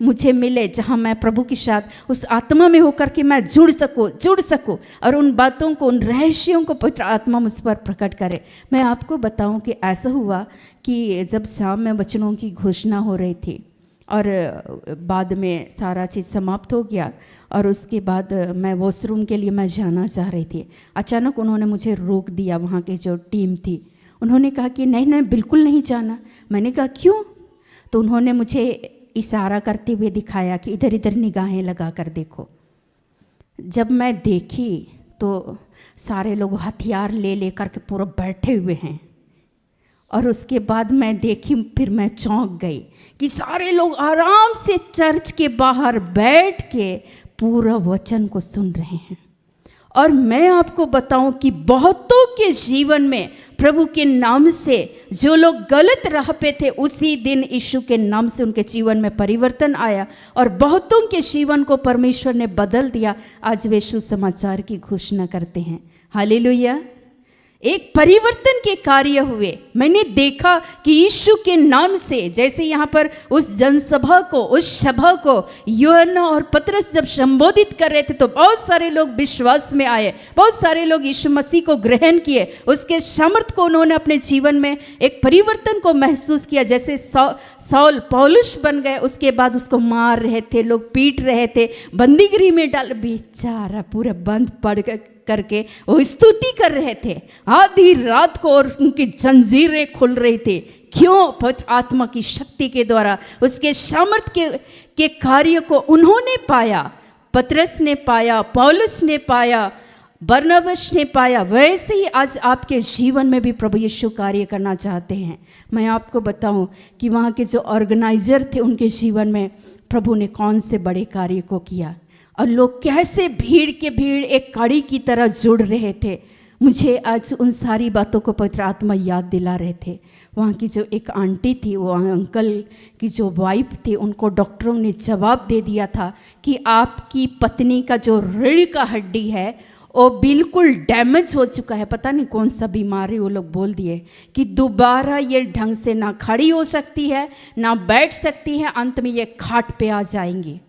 F: मुझे मिले जहाँ मैं प्रभु के साथ उस आत्मा में होकर के मैं जुड़ सकूँ और उन बातों को, उन रहस्यों को पवित्र आत्मा मुझ पर प्रकट करे। मैं आपको बताऊं कि ऐसा हुआ कि जब शाम में वचनों की घोषणा हो रही थी और बाद में सारा चीज़ समाप्त हो गया और उसके बाद मैं वॉशरूम के लिए मैं जाना चाह रही थी, अचानक उन्होंने मुझे रोक दिया। वहाँ की जो टीम थी उन्होंने कहा कि नहीं बिल्कुल नहीं जाना। मैंने कहा क्यों? तो उन्होंने मुझे इशारा करते हुए दिखाया कि इधर इधर निगाहें लगा कर देखो। जब मैं देखी तो सारे लोग हथियार ले कर के पूरा बैठे हुए हैं और उसके बाद मैं देखी, फिर मैं चौंक गई कि सारे लोग आराम से चर्च के बाहर बैठ के पूरा वचन को सुन रहे हैं। और मैं आपको बताऊं कि बहुतों के जीवन में प्रभु के नाम से जो लोग गलत राह पे थे उसी दिन यीशु के नाम से उनके जीवन में परिवर्तन आया और बहुतों के जीवन को परमेश्वर ने बदल दिया। आज वे सुसमाचार की घोषणा करते हैं। हालेलुया। एक परिवर्तन के कार्य हुए। मैंने देखा कि यीशु के नाम से, जैसे यहाँ पर उस जनसभा को, उस सभा को यूहन्ना और पतरस जब संबोधित कर रहे थे तो बहुत सारे लोग विश्वास में आए, बहुत सारे लोग यीशु मसीह को ग्रहण किए, उसके सामर्थ को उन्होंने अपने जीवन में एक परिवर्तन को महसूस किया। जैसे सौल पौलुस बन गए, उसके बाद उसको मार रहे थे, लोग पीट रहे थे, बंदीगृह में डाल, बेचारा पूरा बंद पड़ करके वो स्तुति कर रहे थे आधी रात को और उनकी जंजीरें खुल रही थी। क्यों? पवित्र आत्मा की शक्ति के द्वारा उसके सामर्थ्य के कार्य को उन्होंने पाया। पतरस ने पाया, पौलुस ने पाया, बरनबास ने पाया। वैसे ही आज आपके जीवन में भी प्रभु यीशु कार्य करना चाहते हैं। मैं आपको बताऊं कि वहाँ के जो ऑर्गेनाइजर थे उनके जीवन में प्रभु ने कौन से बड़े कार्य को किया और लोग कैसे भीड़ के भीड़ एक कड़ी की तरह जुड़ रहे थे। मुझे आज उन सारी बातों को पवित्र आत्मा याद दिला रहे थे। वहाँ की जो एक आंटी थी, वो अंकल की जो वाइफ थी, उनको डॉक्टरों ने जवाब दे दिया था कि आपकी पत्नी का जो रीढ़ का हड्डी है वो बिल्कुल डैमेज हो चुका है। पता नहीं कौन सा बीमारी, वो लोग बोल दिए कि दोबारा ये ढंग से ना खड़ी हो सकती है ना बैठ सकती है, अंत में ये खाट पे आ जाएंगी।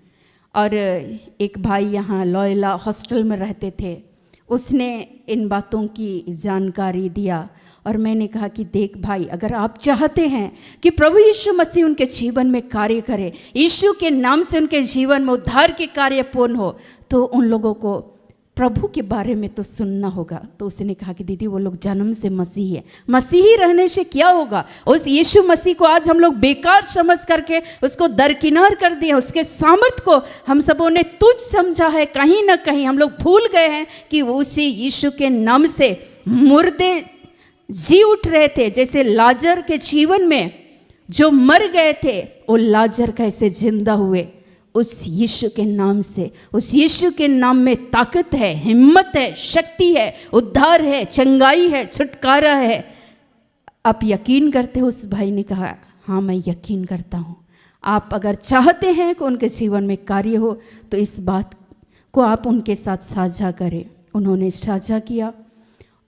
F: और एक भाई यहाँ लॉयला हॉस्टल में रहते थे, उसने इन बातों की जानकारी दिया और मैंने कहा कि देख भाई, अगर आप चाहते हैं कि प्रभु यीशु मसीह उनके जीवन में कार्य करे, यीशु के नाम से उनके जीवन में उद्धार के कार्य पूर्ण हो, तो उन लोगों को प्रभु के बारे में तो सुनना होगा। तो उसने कहा कि दीदी वो लोग जन्म से मसीही है, मसीही रहने से क्या होगा? उस यीशु मसीह को आज हम लोग बेकार समझ करके उसको दरकिनार कर दिया, उसके सामर्थ को हम सबों ने तुच्छ समझा है। कहीं ना कहीं हम लोग भूल गए हैं कि वो उसी यीशु के नाम से मुर्दे जी उठ रहे थे। जैसे लाजर के जीवन में जो मर गए थे वो लाजर कैसे जिंदा हुए उस यीशु के नाम से। उस यीशु के नाम में ताकत है, हिम्मत है, शक्ति है, उद्धार है, चंगाई है, छुटकारा है। आप यकीन करते हो? उस भाई ने कहा हाँ मैं यकीन करता हूँ। आप अगर चाहते हैं कि उनके जीवन में कार्य हो तो इस बात को आप उनके साथ साझा करें। उन्होंने साझा किया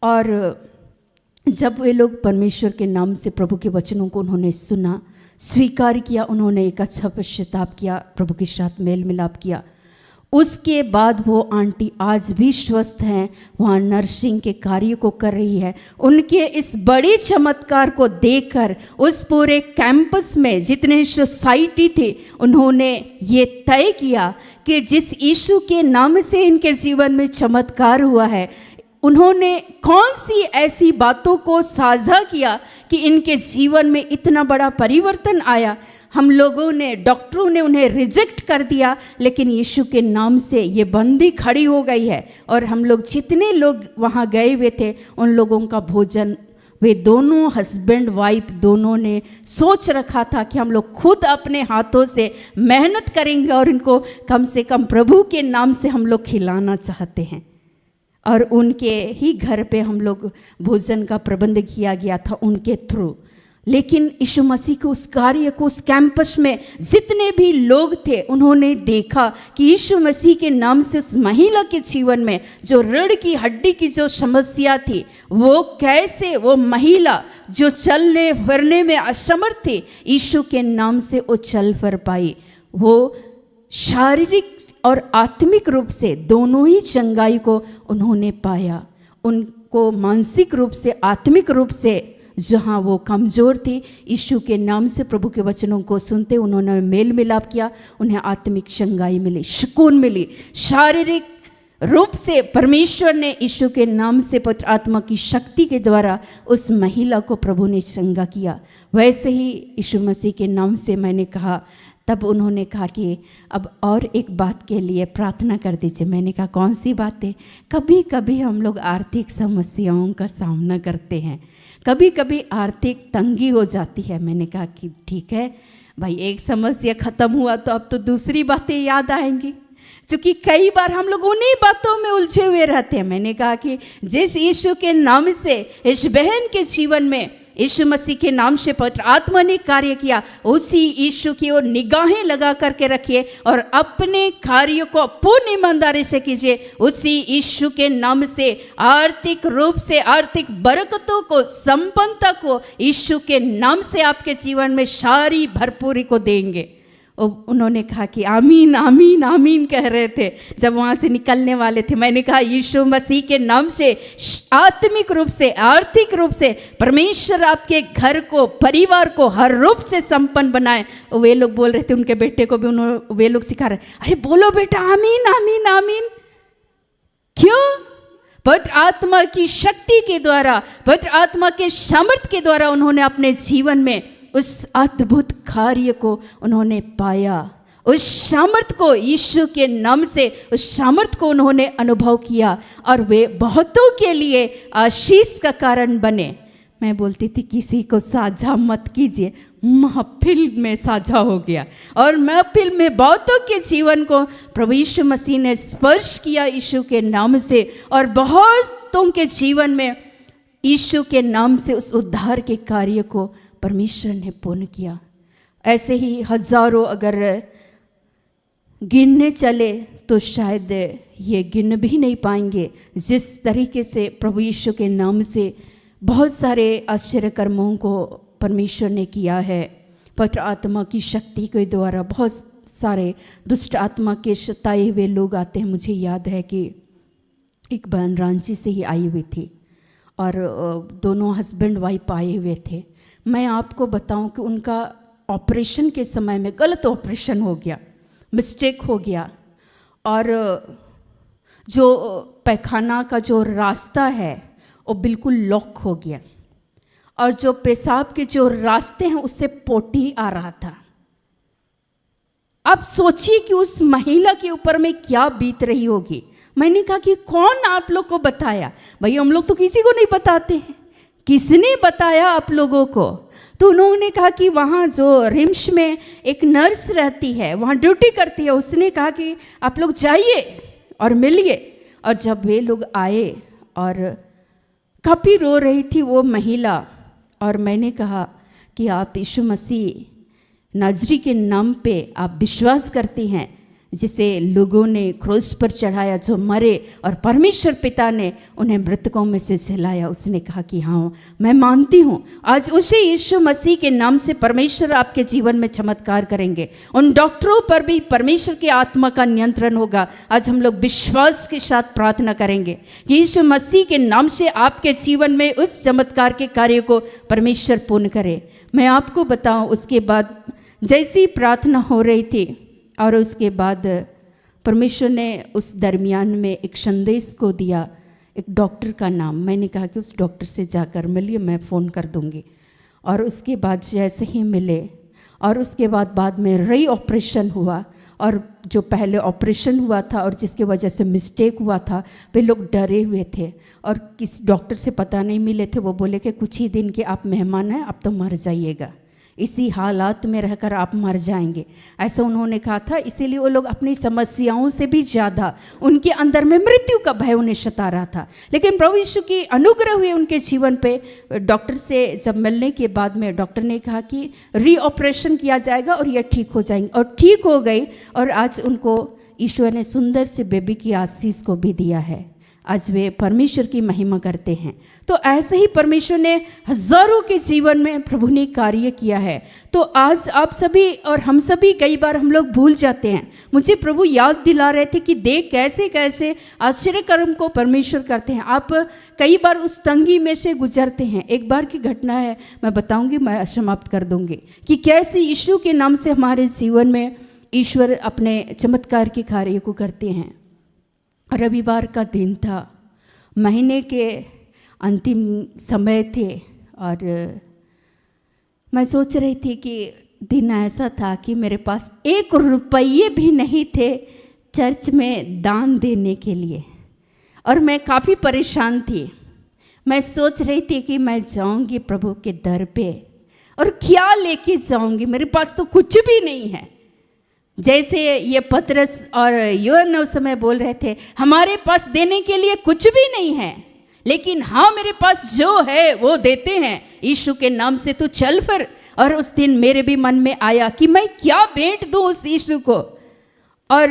F: और जब वे लोग परमेश्वर के नाम से प्रभु के वचनों को उन्होंने सुना, स्वीकार किया, उन्होंने एक अच्छा पश्चाताप किया, प्रभु के साथ मेल मिलाप किया। उसके बाद वो आंटी आज भी स्वस्थ हैं, वहाँ नर्सिंग के कार्य को कर रही है। उनके इस बड़े चमत्कार को देखकर उस पूरे कैंपस में जितने सोसाइटी थे, उन्होंने ये तय किया कि जिस यीशु के नाम से इनके जीवन में चमत्कार हुआ है, उन्होंने कौन सी ऐसी बातों को साझा किया कि इनके जीवन में इतना बड़ा परिवर्तन आया। हम लोगों ने, डॉक्टरों ने उन्हें रिजेक्ट कर दिया, लेकिन यीशु के नाम से ये बंदी खड़ी हो गई है। और हम लोग जितने लोग वहाँ गए हुए थे, उन लोगों का भोजन वे दोनों हस्बैंड वाइफ दोनों ने सोच रखा था कि हम लोग खुद अपने हाथों से मेहनत करेंगे और इनको कम से कम प्रभु के नाम से हम लोग खिलाना चाहते हैं। और उनके ही घर पे हम लोग भोजन का प्रबंध किया गया था उनके थ्रू। लेकिन यीशु मसीह के उस कार्य को, उस कैंपस में जितने भी लोग थे, उन्होंने देखा कि यीशु मसीह के नाम से उस महिला के जीवन में जो रीढ़ की हड्डी की जो समस्या थी, वो कैसे वो महिला जो चलने फिरने में असमर्थ थी, यीशु के नाम से वो चल फिर पाई। वो शारीरिक और आत्मिक रूप से दोनों ही चंगाई को उन्होंने पाया। उनको मानसिक रूप से, आत्मिक रूप से जहाँ वो कमज़ोर थी, यीशु के नाम से प्रभु के वचनों को सुनते उन्होंने मेल मिलाप किया, उन्हें आत्मिक चंगाई मिली, सुकून मिली। शारीरिक रूप से परमेश्वर ने यीशु के नाम से पवित्र आत्मा की शक्ति के द्वारा उस महिला को प्रभु ने चंगा किया। वैसे ही यीशु मसीह के नाम से मैंने कहा, तब उन्होंने कहा कि अब और एक बात के लिए प्रार्थना कर दीजिए। मैंने कहा कौन सी बात है? कभी कभी हम लोग आर्थिक समस्याओं का सामना करते हैं, कभी कभी आर्थिक तंगी हो जाती है। मैंने कहा कि ठीक है भाई, एक समस्या ख़त्म हुआ तो अब तो दूसरी बातें याद आएंगी, क्योंकि कई बार हम लोग उन्हीं बातों में उलझे हुए रहते हैं। मैंने कहा कि जिस यीशु के नाम से इस बहन के जीवन में यीशु मसीह के नाम से पवित्र आत्मा ने कार्य किया, उसी यीशु की ओर निगाहें लगा करके रखिए और अपने कार्यों को पूर्ण ईमानदारी से कीजिए। उसी यीशु के नाम से आर्थिक रूप से आर्थिक बरकतों को, संपन्नता को यीशु के नाम से आपके जीवन में सारी भरपूरी को देंगे। उन्होंने कहा कि आमीन आमीन आमीन कह रहे थे जब वहाँ से निकलने वाले थे। मैंने कहा यीशु मसीह के नाम से आत्मिक रूप से, आर्थिक रूप से परमेश्वर आपके घर को, परिवार को हर रूप से संपन्न बनाए। वे लोग बोल रहे थे, उनके बेटे को भी वे लोग सिखा रहे, अरे बोलो बेटा आमीन आमीन आमीन। क्यों? पवित्र आत्मा की शक्ति के द्वारा, पवित्र आत्मा के सामर्थ के द्वारा उन्होंने अपने जीवन में उस अद्भुत कार्य को उन्होंने पाया। उस सामर्थ को, यीशु के नाम से उस सामर्थ को उन्होंने अनुभव किया और वे बहुतों के लिए आशीष का कारण बने। मैं बोलती थी किसी को साझा मत कीजिए, महफिल में साझा हो गया और महफिल में बहुतों के जीवन को प्रभु यीशु मसीह ने स्पर्श किया यीशु के नाम से, और बहुतों के जीवन में यीशु के नाम से उस उद्धार के कार्य को परमेश्वर ने पूर्ण किया। ऐसे ही हजारों अगर गिनने चले तो शायद ये गिन भी नहीं पाएंगे, जिस तरीके से प्रभु यीशु के नाम से बहुत सारे आश्चर्य कर्मों को परमेश्वर ने किया है। पवित्र आत्मा की शक्ति के द्वारा बहुत सारे दुष्ट आत्मा के सताए हुए लोग आते हैं। मुझे याद है कि एक बहन रांची से ही आई हुई थी और दोनों हस्बैंड वाइफ आए हुए थे। मैं आपको बताऊं कि उनका ऑपरेशन के समय में गलत ऑपरेशन हो गया, मिस्टेक हो गया, और जो पैखाना का जो रास्ता है वो बिल्कुल लॉक हो गया, और जो पेशाब के जो रास्ते हैं उससे पोटी आ रहा था। अब सोचिए कि उस महिला के ऊपर में क्या बीत रही होगी। मैंने कहा कि कौन आप लोग को बताया? भाई हम लोग तो किसी को नहीं बताते हैं, किसने बताया आप लोगों को? तो उन्होंने कहा कि वहाँ जो रिम्स में एक नर्स रहती है, वहाँ ड्यूटी करती है, उसने कहा कि आप लोग जाइए और मिलिए। और जब वे लोग आए और काफ़ी रो रही थी वो महिला, और मैंने कहा कि आप यीशु मसीह नाजरी के नाम पे आप विश्वास करती हैं, जिसे लोगों ने क्रूस पर चढ़ाया, जो मरे और परमेश्वर पिता ने उन्हें मृतकों में से जिलाया, उसने कहा कि हाँ मैं मानती हूँ आज उसी यीशु मसीह के नाम से परमेश्वर आपके जीवन में चमत्कार करेंगे। उन डॉक्टरों पर भी परमेश्वर की आत्मा का नियंत्रण होगा। आज हम लोग विश्वास के साथ प्रार्थना करेंगे कि यीशु मसीह के नाम से आपके जीवन में उस चमत्कार के कार्य को परमेश्वर पूर्ण करे। मैं आपको बताऊं, उसके बाद जैसी प्रार्थना हो रही थी और उसके बाद परमेश्वर ने उस दरमियान में एक संदेश को दिया, एक डॉक्टर का नाम। मैंने कहा कि उस डॉक्टर से जाकर मिलिए, मैं फ़ोन कर दूंगी। और उसके बाद जैसे ही मिले और उसके बाद में री ऑपरेशन हुआ, और जो पहले ऑपरेशन हुआ था और जिसकी वजह से मिस्टेक हुआ था, वे लोग डरे हुए थे और किस डॉक्टर से पता नहीं मिले थे। वो बोले कि कुछ ही दिन के आप मेहमान हैं, आप तो मर जाइएगा, इसी हालात में रहकर आप मर जाएंगे, ऐसा उन्होंने कहा था। इसीलिए वो लोग अपनी समस्याओं से भी ज़्यादा उनके अंदर में मृत्यु का भय उन्हें सता रहा था। लेकिन प्रभु यीशु की अनुग्रह हुए उनके जीवन पे। डॉक्टर से जब मिलने के बाद में डॉक्टर ने कहा कि री ऑपरेशन किया जाएगा और यह ठीक हो जाएंगे, और ठीक हो गई। और आज उनको ईश्वर ने सुंदर से बेबी की आशीष को भी दिया है। आज वे परमेश्वर की महिमा करते हैं। तो ऐसे ही परमेश्वर ने हजारों के जीवन में प्रभु ने कार्य किया है। तो आज आप सभी और हम सभी कई बार हम लोग भूल जाते हैं। मुझे प्रभु याद दिला रहे थे कि देख कैसे कैसे आश्चर्य कर्म को परमेश्वर करते हैं। आप कई बार उस तंगी में से गुजरते हैं। एक बार की घटना है, मैं बताऊंगी, मैं समाप्त कर दूंगी कि कैसे यीशु के नाम से हमारे जीवन में ईश्वर अपने चमत्कार के कार्य को करते हैं। रविवार का दिन था, महीने के अंतिम समय थे, और मैं सोच रही थी कि दिन ऐसा था कि मेरे पास 1 रुपये भी नहीं थे चर्च में दान देने के लिए, और मैं काफ़ी परेशान थी। मैं सोच रही थी कि मैं जाऊंगी प्रभु के दर पे और क्या लेके जाऊंगी, मेरे पास तो कुछ भी नहीं है। जैसे ये पतरस और यूहन्ना उस समय बोल रहे थे, हमारे पास देने के लिए कुछ भी नहीं है, लेकिन हाँ मेरे पास जो है वो देते हैं, यीशु के नाम से तू चल फिर। और उस दिन मेरे भी मन में आया कि मैं क्या भेंट दूँ उस यीशु को। और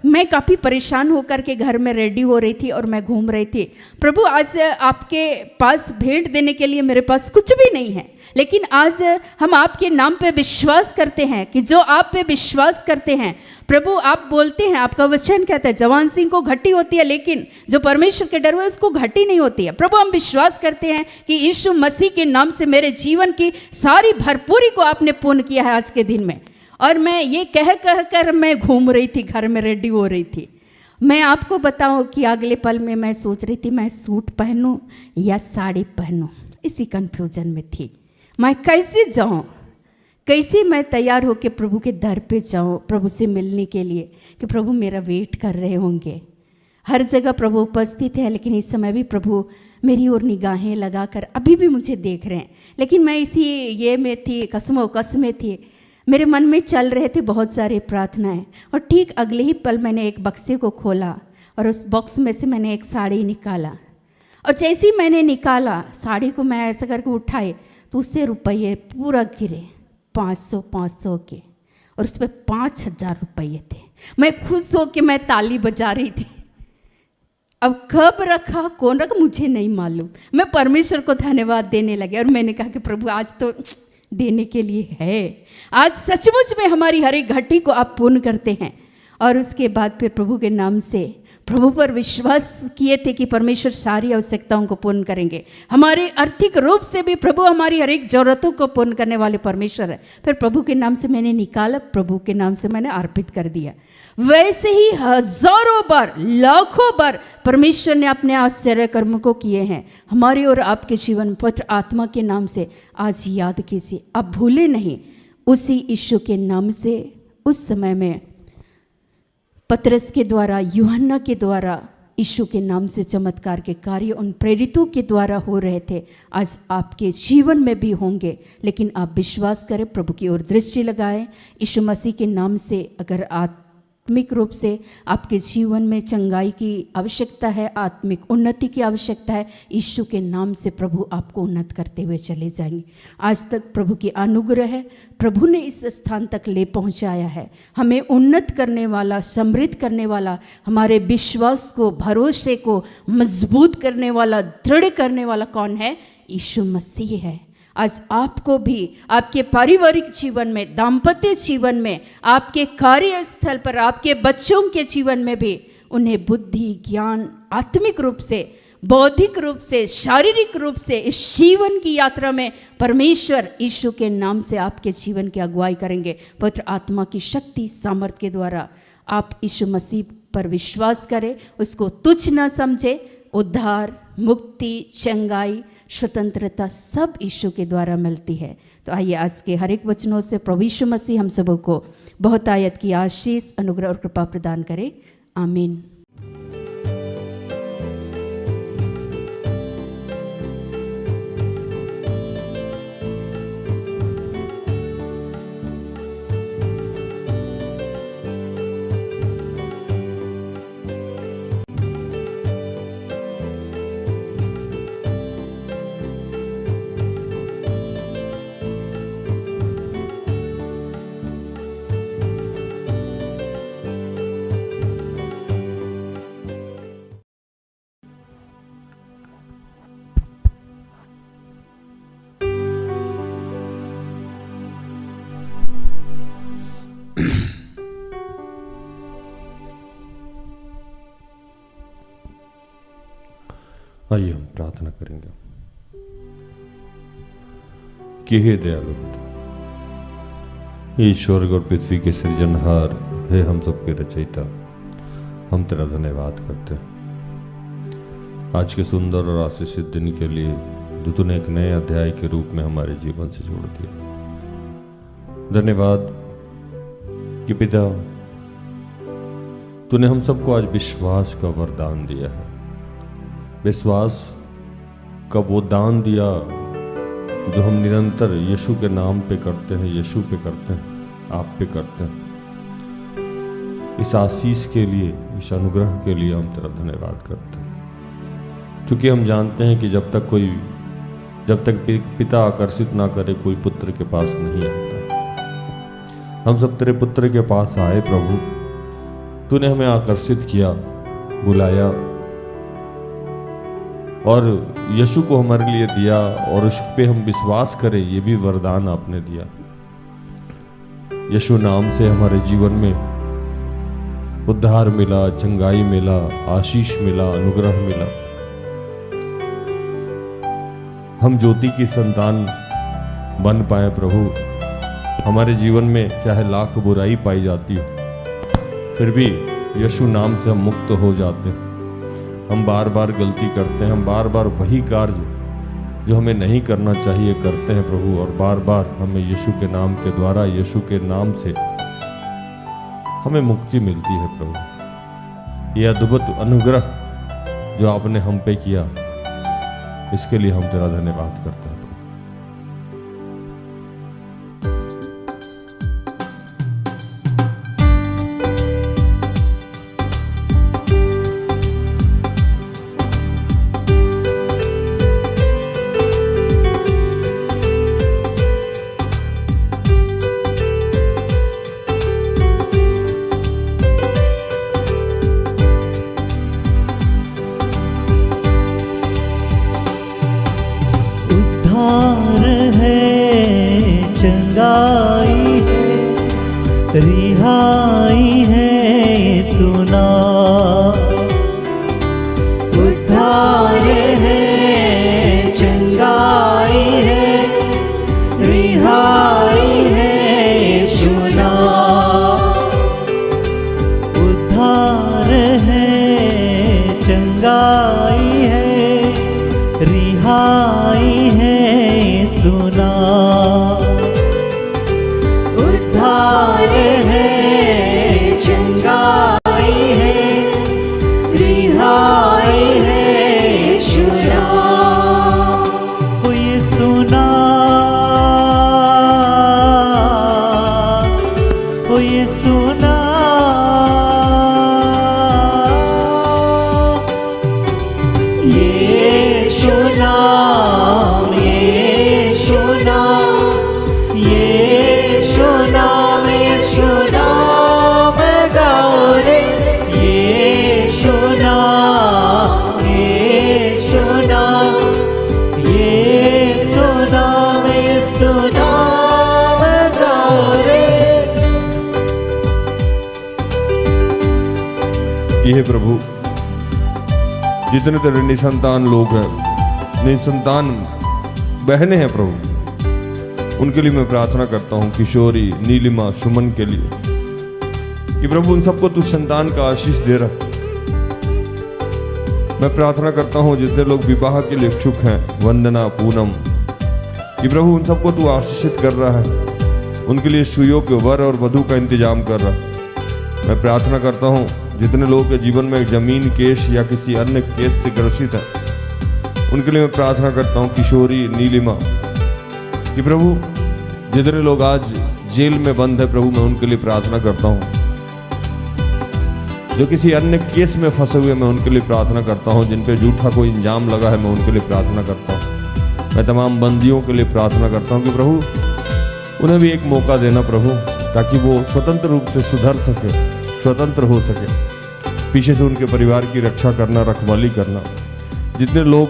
F: मैं काफ़ी परेशान होकर के घर में रेडी हो रही थी और मैं घूम रही थी, प्रभु आज आपके पास भेंट देने के लिए मेरे पास कुछ भी नहीं है, लेकिन आज हम आपके नाम पे विश्वास करते हैं कि जो आप पे विश्वास करते हैं प्रभु, आप बोलते हैं, आपका वचन कहता है जवान सिंह को घटी होती है लेकिन जो परमेश्वर के डर हुए उसको घटी नहीं होती है। प्रभु हम विश्वास करते हैं कि यीशु मसीह के नाम से मेरे जीवन की सारी भरपूरी को आपने पूर्ण किया है आज के दिन में। और मैं ये कह कर मैं घूम रही थी, घर में रेडी हो रही थी। मैं आपको बताऊं कि अगले पल में मैं सोच रही थी मैं सूट पहनूं या साड़ी पहनूं, इसी कन्फ्यूजन में थी। मैं कैसे जाऊं, कैसे मैं तैयार होकर प्रभु के दर पे जाऊं, प्रभु से मिलने के लिए कि प्रभु मेरा वेट कर रहे होंगे। हर जगह प्रभु उपस्थित है, लेकिन इस समय भी प्रभु मेरी ओर निगाहें लगाकर अभी भी मुझे देख रहे हैं। लेकिन मैं इसी ये में थी, कसमोकस में थी, मेरे मन में चल रहे थे बहुत सारे प्रार्थनाएं। और ठीक अगले ही पल मैंने एक बक्से को खोला और उस बॉक्स में से मैंने एक साड़ी निकाला, और जैसे ही मैंने निकाला साड़ी को मैं ऐसा करके उठाए तो उससे रुपये पूरा गिरे 500 के, और उस पर 5000 रुपये थे। मैं खुश होकर मैं ताली बजा रही थी। अब कब रखा कौन रखा मुझे नहीं मालूम, मैं परमेश्वर को धन्यवाद देने लगे। और मैंने कहा कि प्रभु आज तो देने के लिए है, आज सचमुच में हमारी हर एक घटी को आप पूर्ण करते हैं। और उसके बाद फिर प्रभु के नाम से प्रभु पर विश्वास किए थे कि परमेश्वर सारी आवश्यकताओं को पूर्ण करेंगे। हमारे आर्थिक रूप से भी प्रभु हमारी हर एक जरूरतों को पूर्ण करने वाले परमेश्वर है। फिर प्रभु के नाम से मैंने निकाला, प्रभु के नाम से मैंने अर्पित कर दिया। वैसे ही हजारों बार, लाखों बार परमेश्वर ने अपने आश्चर्य कर्म को किए हैं हमारे और आपके जीवन। पवित्र आत्मा के नाम से आज याद कीजिए, अब भूले नहीं, उसी यीशु के नाम से उस समय में पतरस के द्वारा, यूहन्ना के द्वारा यीशु के नाम से चमत्कार के कार्य उन प्रेरितों के द्वारा हो रहे थे, आज आपके जीवन में भी होंगे। लेकिन आप विश्वास करें, प्रभु की ओर दृष्टि लगाएं। यीशु मसीह के नाम से अगर आप आत्मिक रूप से आपके जीवन में चंगाई की आवश्यकता है, आत्मिक उन्नति की आवश्यकता है, यीशु के नाम से प्रभु आपको उन्नत करते हुए चले जाएंगे। आज तक प्रभु की अनुग्रह है, प्रभु ने इस स्थान तक ले पहुंचाया है। हमें उन्नत करने वाला, समृद्ध करने वाला, हमारे विश्वास को, भरोसे को मजबूत करने वाला, दृढ़ करने वाला कौन है? यीशु मसीह है। आज आपको भी आपके पारिवारिक जीवन में, दाम्पत्य जीवन में, आपके कार्यस्थल पर, आपके बच्चों के जीवन में भी उन्हें बुद्धि, ज्ञान, आत्मिक रूप से, बौद्धिक रूप से, शारीरिक रूप से इस जीवन की यात्रा में परमेश्वर यीशु के नाम से आपके जीवन की अगुवाई करेंगे। पवित्र आत्मा की शक्ति, सामर्थ के द्वारा आप यीशु मसीह पर विश्वास करें, उसको तुच्छ न समझे। उद्धार, मुक्ति, चंगाई, स्वतंत्रता सब यीशु के द्वारा मिलती है। तो आइए आज के हर एक वचनों से प्रभु यीशु मसीह हम सबों को बहुत आयत की आशीष, अनुग्रह और कृपा प्रदान करे। आमीन।
G: आइए हम प्रार्थना करेंगे कि हे दयालु पिता, हे स्वर्ग और पृथ्वी के सृजनहार, हे हम सबके रचयिता, हम तेरा धन्यवाद करते हैं आज के सुंदर और आशीषित दिन के लिए जो तूने एक नए अध्याय के रूप में हमारे जीवन से जोड़ दिया। धन्यवाद कि पिता तूने हम सबको आज विश्वास का वरदान दिया है। विश्वास का वो दान दिया जो हम निरंतर यीशु के नाम पे करते हैं, यीशु पे करते हैं, आप पे करते हैं। इस आशीष के लिए, इस अनुग्रह के लिए हम तेरा धन्यवाद करते हैं, क्योंकि हम जानते हैं कि जब तक पिता आकर्षित ना करे कोई पुत्र के पास नहीं आता। हम सब तेरे पुत्र के पास आए प्रभु, तूने हमें आकर्षित किया, बुलाया और यीशु को हमारे लिए दिया और उस पे हम विश्वास करें, ये भी वरदान आपने दिया। यीशु नाम से हमारे जीवन में उद्धार मिला, चंगाई मिला, आशीष मिला, अनुग्रह मिला। हम ज्योति की संतान बन पाए प्रभु। हमारे जीवन में चाहे लाख बुराई पाई जाती हो, फिर भी यीशु नाम से हम मुक्त हो जाते हैं। हम बार बार गलती करते हैं, हम बार बार वही कार्य जो हमें नहीं करना चाहिए करते हैं प्रभु, और बार बार हमें यीशु के नाम के द्वारा, यीशु के नाम से हमें मुक्ति मिलती है प्रभु। यह अद्भुत अनुग्रह जो आपने हम पे किया, इसके लिए हम तेरा धन्यवाद करते हैं।
H: चंगाई है, रिहाई है सुना, उद्धार है, चंगाई है, रिहाई है सुना, उद्धार है, चंगाई है, रिहाई है सुना, उद्धार है, चंगाई है, रिहाई है शुरा। ओ ये सुना, ओ ये सुना, यीशु नाम, यीशु नाम, यीशु नाम, यीशु नाम गाओ रे। यीशु नाम, यीशु नाम, यीशु नाम, यीशु नाम गाओ रे।
G: हे प्रभु, जितने तेरे निसंतान लोग हैं, निसंतान बहनें हैं प्रभु, उनके लिए मैं प्रार्थना करता हूँ। किशोरी, नीलिमा, सुमन के लिए कि प्रभु उन सबको तू संतान का आशीष दे रहा। मैं प्रार्थना करता हूँ जितने लोग विवाह के लिए इच्छुक हैं, वंदना, पूनम, कि प्रभु उन सबको तू आशीषित कर रहा है, उनके लिए सुयोग्य वर और वधू का इंतजाम कर रहा। मैं प्रार्थना करता हूँ जितने लोगों के जीवन में जमीन केस या किसी अन्य केस से ग्रसित है, उनके लिए मैं प्रार्थना करता हूँ। किशोरी, नीलिमा, कि प्रभु जितने लोग आज जेल में बंद है प्रभु, मैं उनके लिए प्रार्थना करता हूँ। जो किसी अन्य केस में फंसे हुए, मैं उनके लिए प्रार्थना करता हूँ। जिन पे झूठा कोई इंजाम लगा है, मैं उनके लिए प्रार्थना करता हूँ। मैं तमाम बंदियों के लिए प्रार्थना करता हूँ कि प्रभु उन्हें भी एक मौका देना प्रभु, ताकि वो स्वतंत्र रूप से सुधर सके, स्वतंत्र हो सके। पीछे से उनके परिवार की रक्षा करना, रखवाली करना। जितने लोग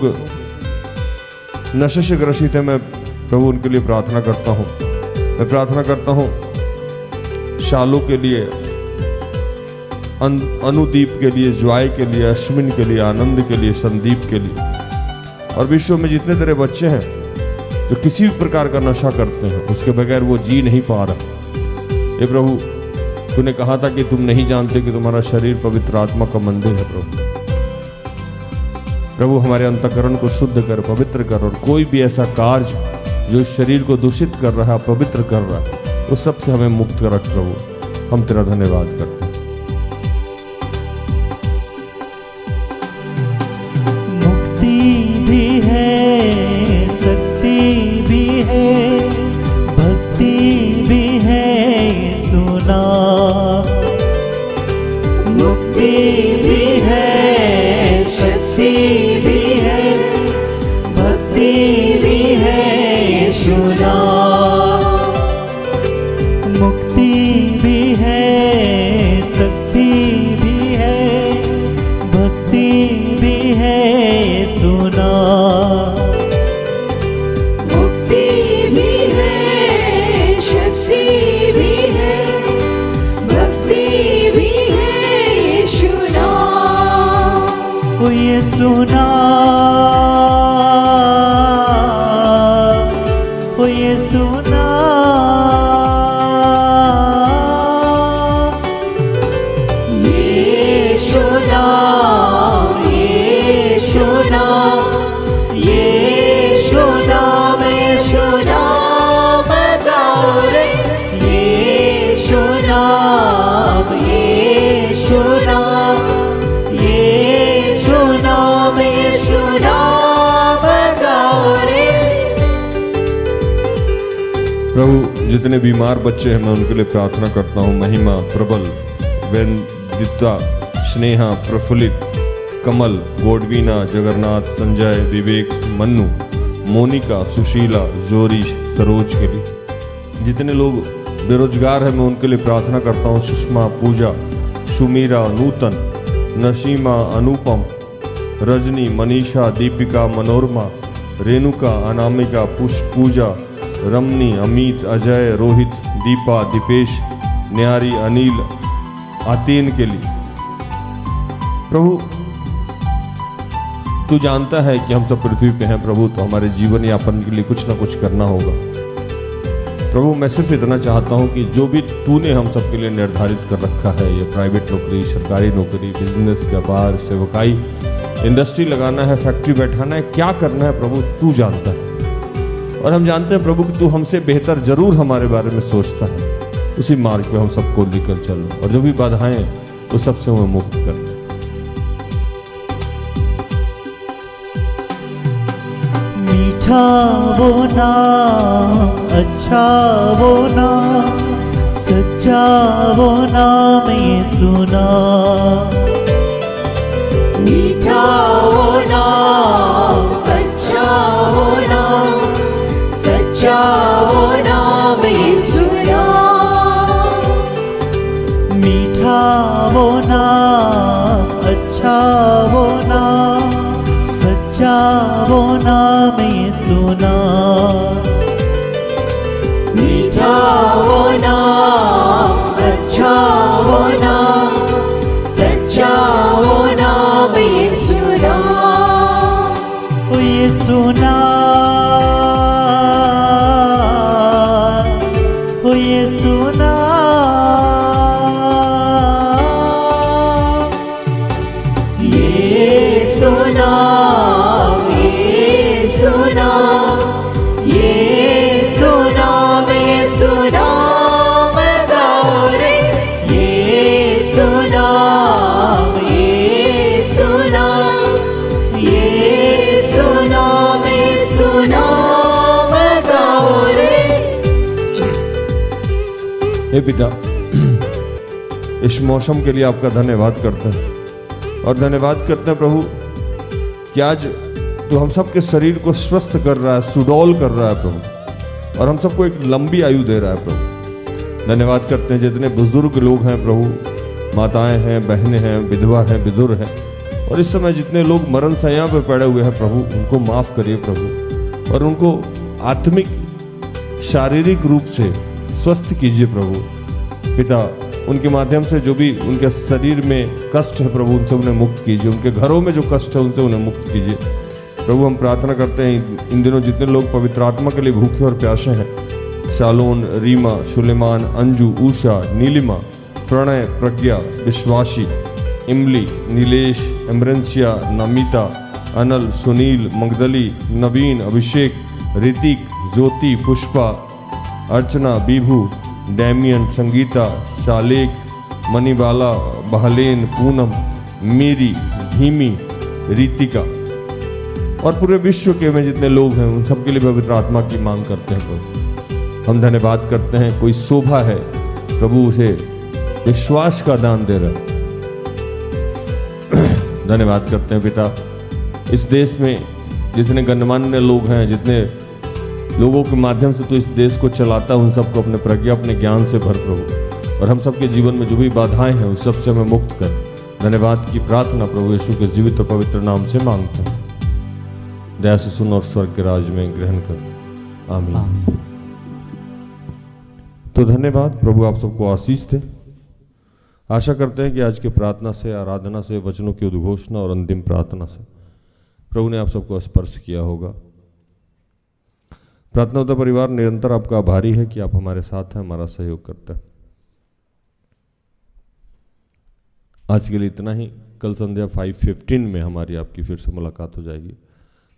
G: नशे से ग्रसित हैं, मैं प्रभु उनके लिए प्रार्थना करता हूँ। मैं प्रार्थना करता हूँ शालू के लिए, अनुदीप के लिए, ज्वाय के लिए, अश्विन के लिए, आनंद के लिए, संदीप के लिए, और विश्व में जितने तेरे बच्चे हैं जो किसी भी प्रकार का नशा करते हैं, उसके बगैर वो जी नहीं पा रहा। हे प्रभु, तूने कहा था कि तुम नहीं जानते कि तुम्हारा शरीर पवित्र आत्मा का मंदिर है प्रभु। प्रभु हमारे अंतःकरण को शुद्ध कर, पवित्र कर, और कोई भी ऐसा कार्य जो शरीर को दूषित कर रहा है, पवित्र कर रहा है, उस सब से हमें मुक्त रख प्रभु। हम तेरा धन्यवाद करते हैं।
H: मुक्ति भी है, शक्ति भी है, भक्ति भी है, सुना। मुक्ति भी है, शक्ति भी है, भक्ति भी है, सुना। मुक्ति भी है, शक्ति भी है, भक्ति भी है, सुना।
D: मुक्ति भी है, शक्ति भी है, भक्ति भी है, यीशु नाम।
H: ओ ये सुना, ओ ये सुना। यीशु नाम, यीशु नाम, यीशु नाम, यीशु नाम गाओ रे। यीशु नाम, यीशु नाम, यीशु नाम, यीशु नाम गाओ रे।
G: प्रभु जितने बीमार बच्चे हैं, मैं उनके लिए प्रार्थना करता हूँ। महिमा, प्रबल, वेदिता, स्नेहा, प्रफुल्लित, कमल, गोडवीना, जगन्नाथ, संजय, विवेक, मन्नू, मोनिका, सुशीला, जोरी, सरोज के लिए। जितने लोग बेरोजगार हैं, मैं उनके लिए प्रार्थना करता हूँ। सुषमा, पूजा, सुमीरा, नूतन, नसीमा, अनुपम, रजनी, मनीषा, दीपिका, मनोरमा, रेणुका, अनामिका, पुष्प, पूजा, रमनी, अमित, अजय, रोहित, दीपा, दीपेश, न्यारी, अनिल, आतीन के लिए। प्रभु तू जानता है कि हम सब पृथ्वी पे हैं प्रभु, तो हमारे जीवन यापन के लिए कुछ ना कुछ करना होगा प्रभु। मैं सिर्फ इतना चाहता हूँ कि जो भी तूने हम सब के लिए निर्धारित कर रखा है, ये प्राइवेट नौकरी, सरकारी नौकरी, बिजनेस, व्यापार, सेवकाई, इंडस्ट्री लगाना है, फैक्ट्री बैठाना है, क्या करना है प्रभु, तू जानता है। और हम जानते हैं प्रभु कि तू हमसे बेहतर जरूर हमारे बारे में सोचता है। उसी मार्ग पे हम सबको लेकर चल, और जो भी बाधाएं उस सबसे हमें मुक्त कर।
H: मीठा वो नाम, अच्छा वो नाम, सच्चा वो नाम यीशु नाम। मीठा वो नाम, वो नाम यीशु नाम, मीठा वो नाम, अच्छा वो नाम, सच्चा वो नाम यीशु नाम। ओ यीशु नाम, ओ यीशु नाम, यीशु नाम, यीशु नाम, यीशु नाम, यीशु नाम गाओ रे, यीशु नाम, यीशु नाम, यीशु नाम, यीशु नाम गाओ रे।
G: हे पिता, इस मौसम के लिए आपका धन्यवाद करते हैं और धन्यवाद करते हैं प्रभु कि आज तो हम सबके शरीर को स्वस्थ कर रहा है, सुडौल कर रहा है प्रभु, और हम सबको एक लंबी आयु दे रहा है प्रभु। धन्यवाद करते हैं जितने बुजुर्ग लोग हैं प्रभु, माताएं हैं, बहनें हैं, विधवा हैं, विधुर हैं, और इस समय जितने लोग मरण सैया पर पड़े हुए हैं प्रभु, उनको माफ़ करिए प्रभु, और उनको आत्मिक शारीरिक रूप से स्वस्थ कीजिए प्रभु। पिता, उनके माध्यम से जो भी उनके शरीर में कष्ट है प्रभु, उनसे उन्हें मुक्त कीजिए, उनके घरों में जो कष्ट है उनसे उन्हें मुक्त कीजिए प्रभु। हम प्रार्थना करते हैं इन दिनों जितने लोग पवित्र आत्मा के लिए भूखे और प्यासे हैं, शालोन, रीमा, सुलेमान, अंजू, उषा, नीलिमा, प्रणय, प्रज्ञा, विश्वासी, इमली, नीलेश, एमरेंसिया, नमिता, अनल, सुनील, मगदली, नवीन, अभिषेक, ऋतिक, ज्योति, पुष्पा, अर्चना, बीभू, डैमियन, संगीता, शालेक, मणिबाला, बहलेन, पूनम, मीरी, धीमी, रीतिका और पूरे विश्व के में जितने लोग हैं उन सबके लिए पवित्र आत्मा की मांग करते हैं प्रभु। हम धन्यवाद करते हैं, कोई शोभा है प्रभु उसे विश्वास का दान दे रहा है। धन्यवाद करते हैं पिता, इस देश में जितने गणमान्य लोग हैं, जितने लोगों के माध्यम से तो इस देश को चलाता है, उन सबको अपने प्रज्ञा, अपने ज्ञान से भर प्रभु, और हम सबके जीवन में जो भी बाधाएं हैं उस सबसे हमें मुक्त कर। धन्यवाद की प्रार्थना प्रभु यीशु के जीवित और पवित्र नाम से मांगते हैं। दया से सुन और स्वर्ग के राज में ग्रहण कर, आमीन। तो धन्यवाद प्रभु, आप सबको आशीष दे। आशा करते हैं कि आज की प्रार्थना से, आराधना से, वचनों की उद्घोषणा और अंतिम प्रार्थना से प्रभु ने आप सबको स्पर्श किया होगा। प्रार्थना उद्धा परिवार निरंतर आपका आभारी है कि आप हमारे साथ हैं, हमारा सहयोग करते हैं। आज के लिए इतना ही। कल संध्या 5:15 में हमारी आपकी फिर से मुलाकात हो जाएगी।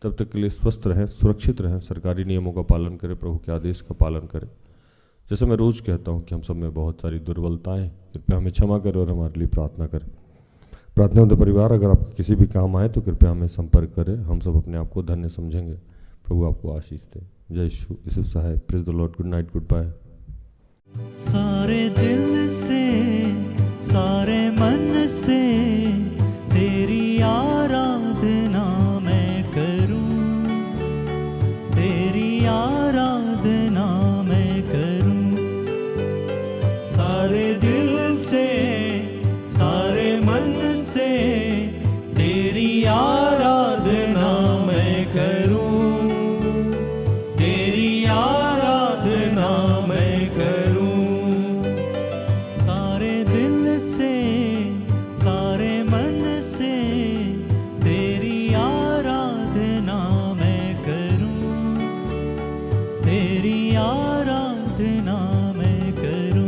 G: तब तक के लिए स्वस्थ रहें, सुरक्षित रहें, सरकारी नियमों का पालन करें, प्रभु के आदेश का पालन करें। जैसे मैं रोज़ कहता हूँ कि हम सब में बहुत सारी दुर्बलताएं, कृपया हमें क्षमा करें और हमारे लिए प्रार्थना करें। प्रार्थना उद्धा परिवार, अगर आपको किसी भी काम आए तो कृपया हमें संपर्क करें, हम सब अपने आप को धन्य समझेंगे। प्रभु आपको आशीष दे। जय यीशु, यीशु सहाय। Praise the Lord. Good night, goodbye.
H: सारे दिल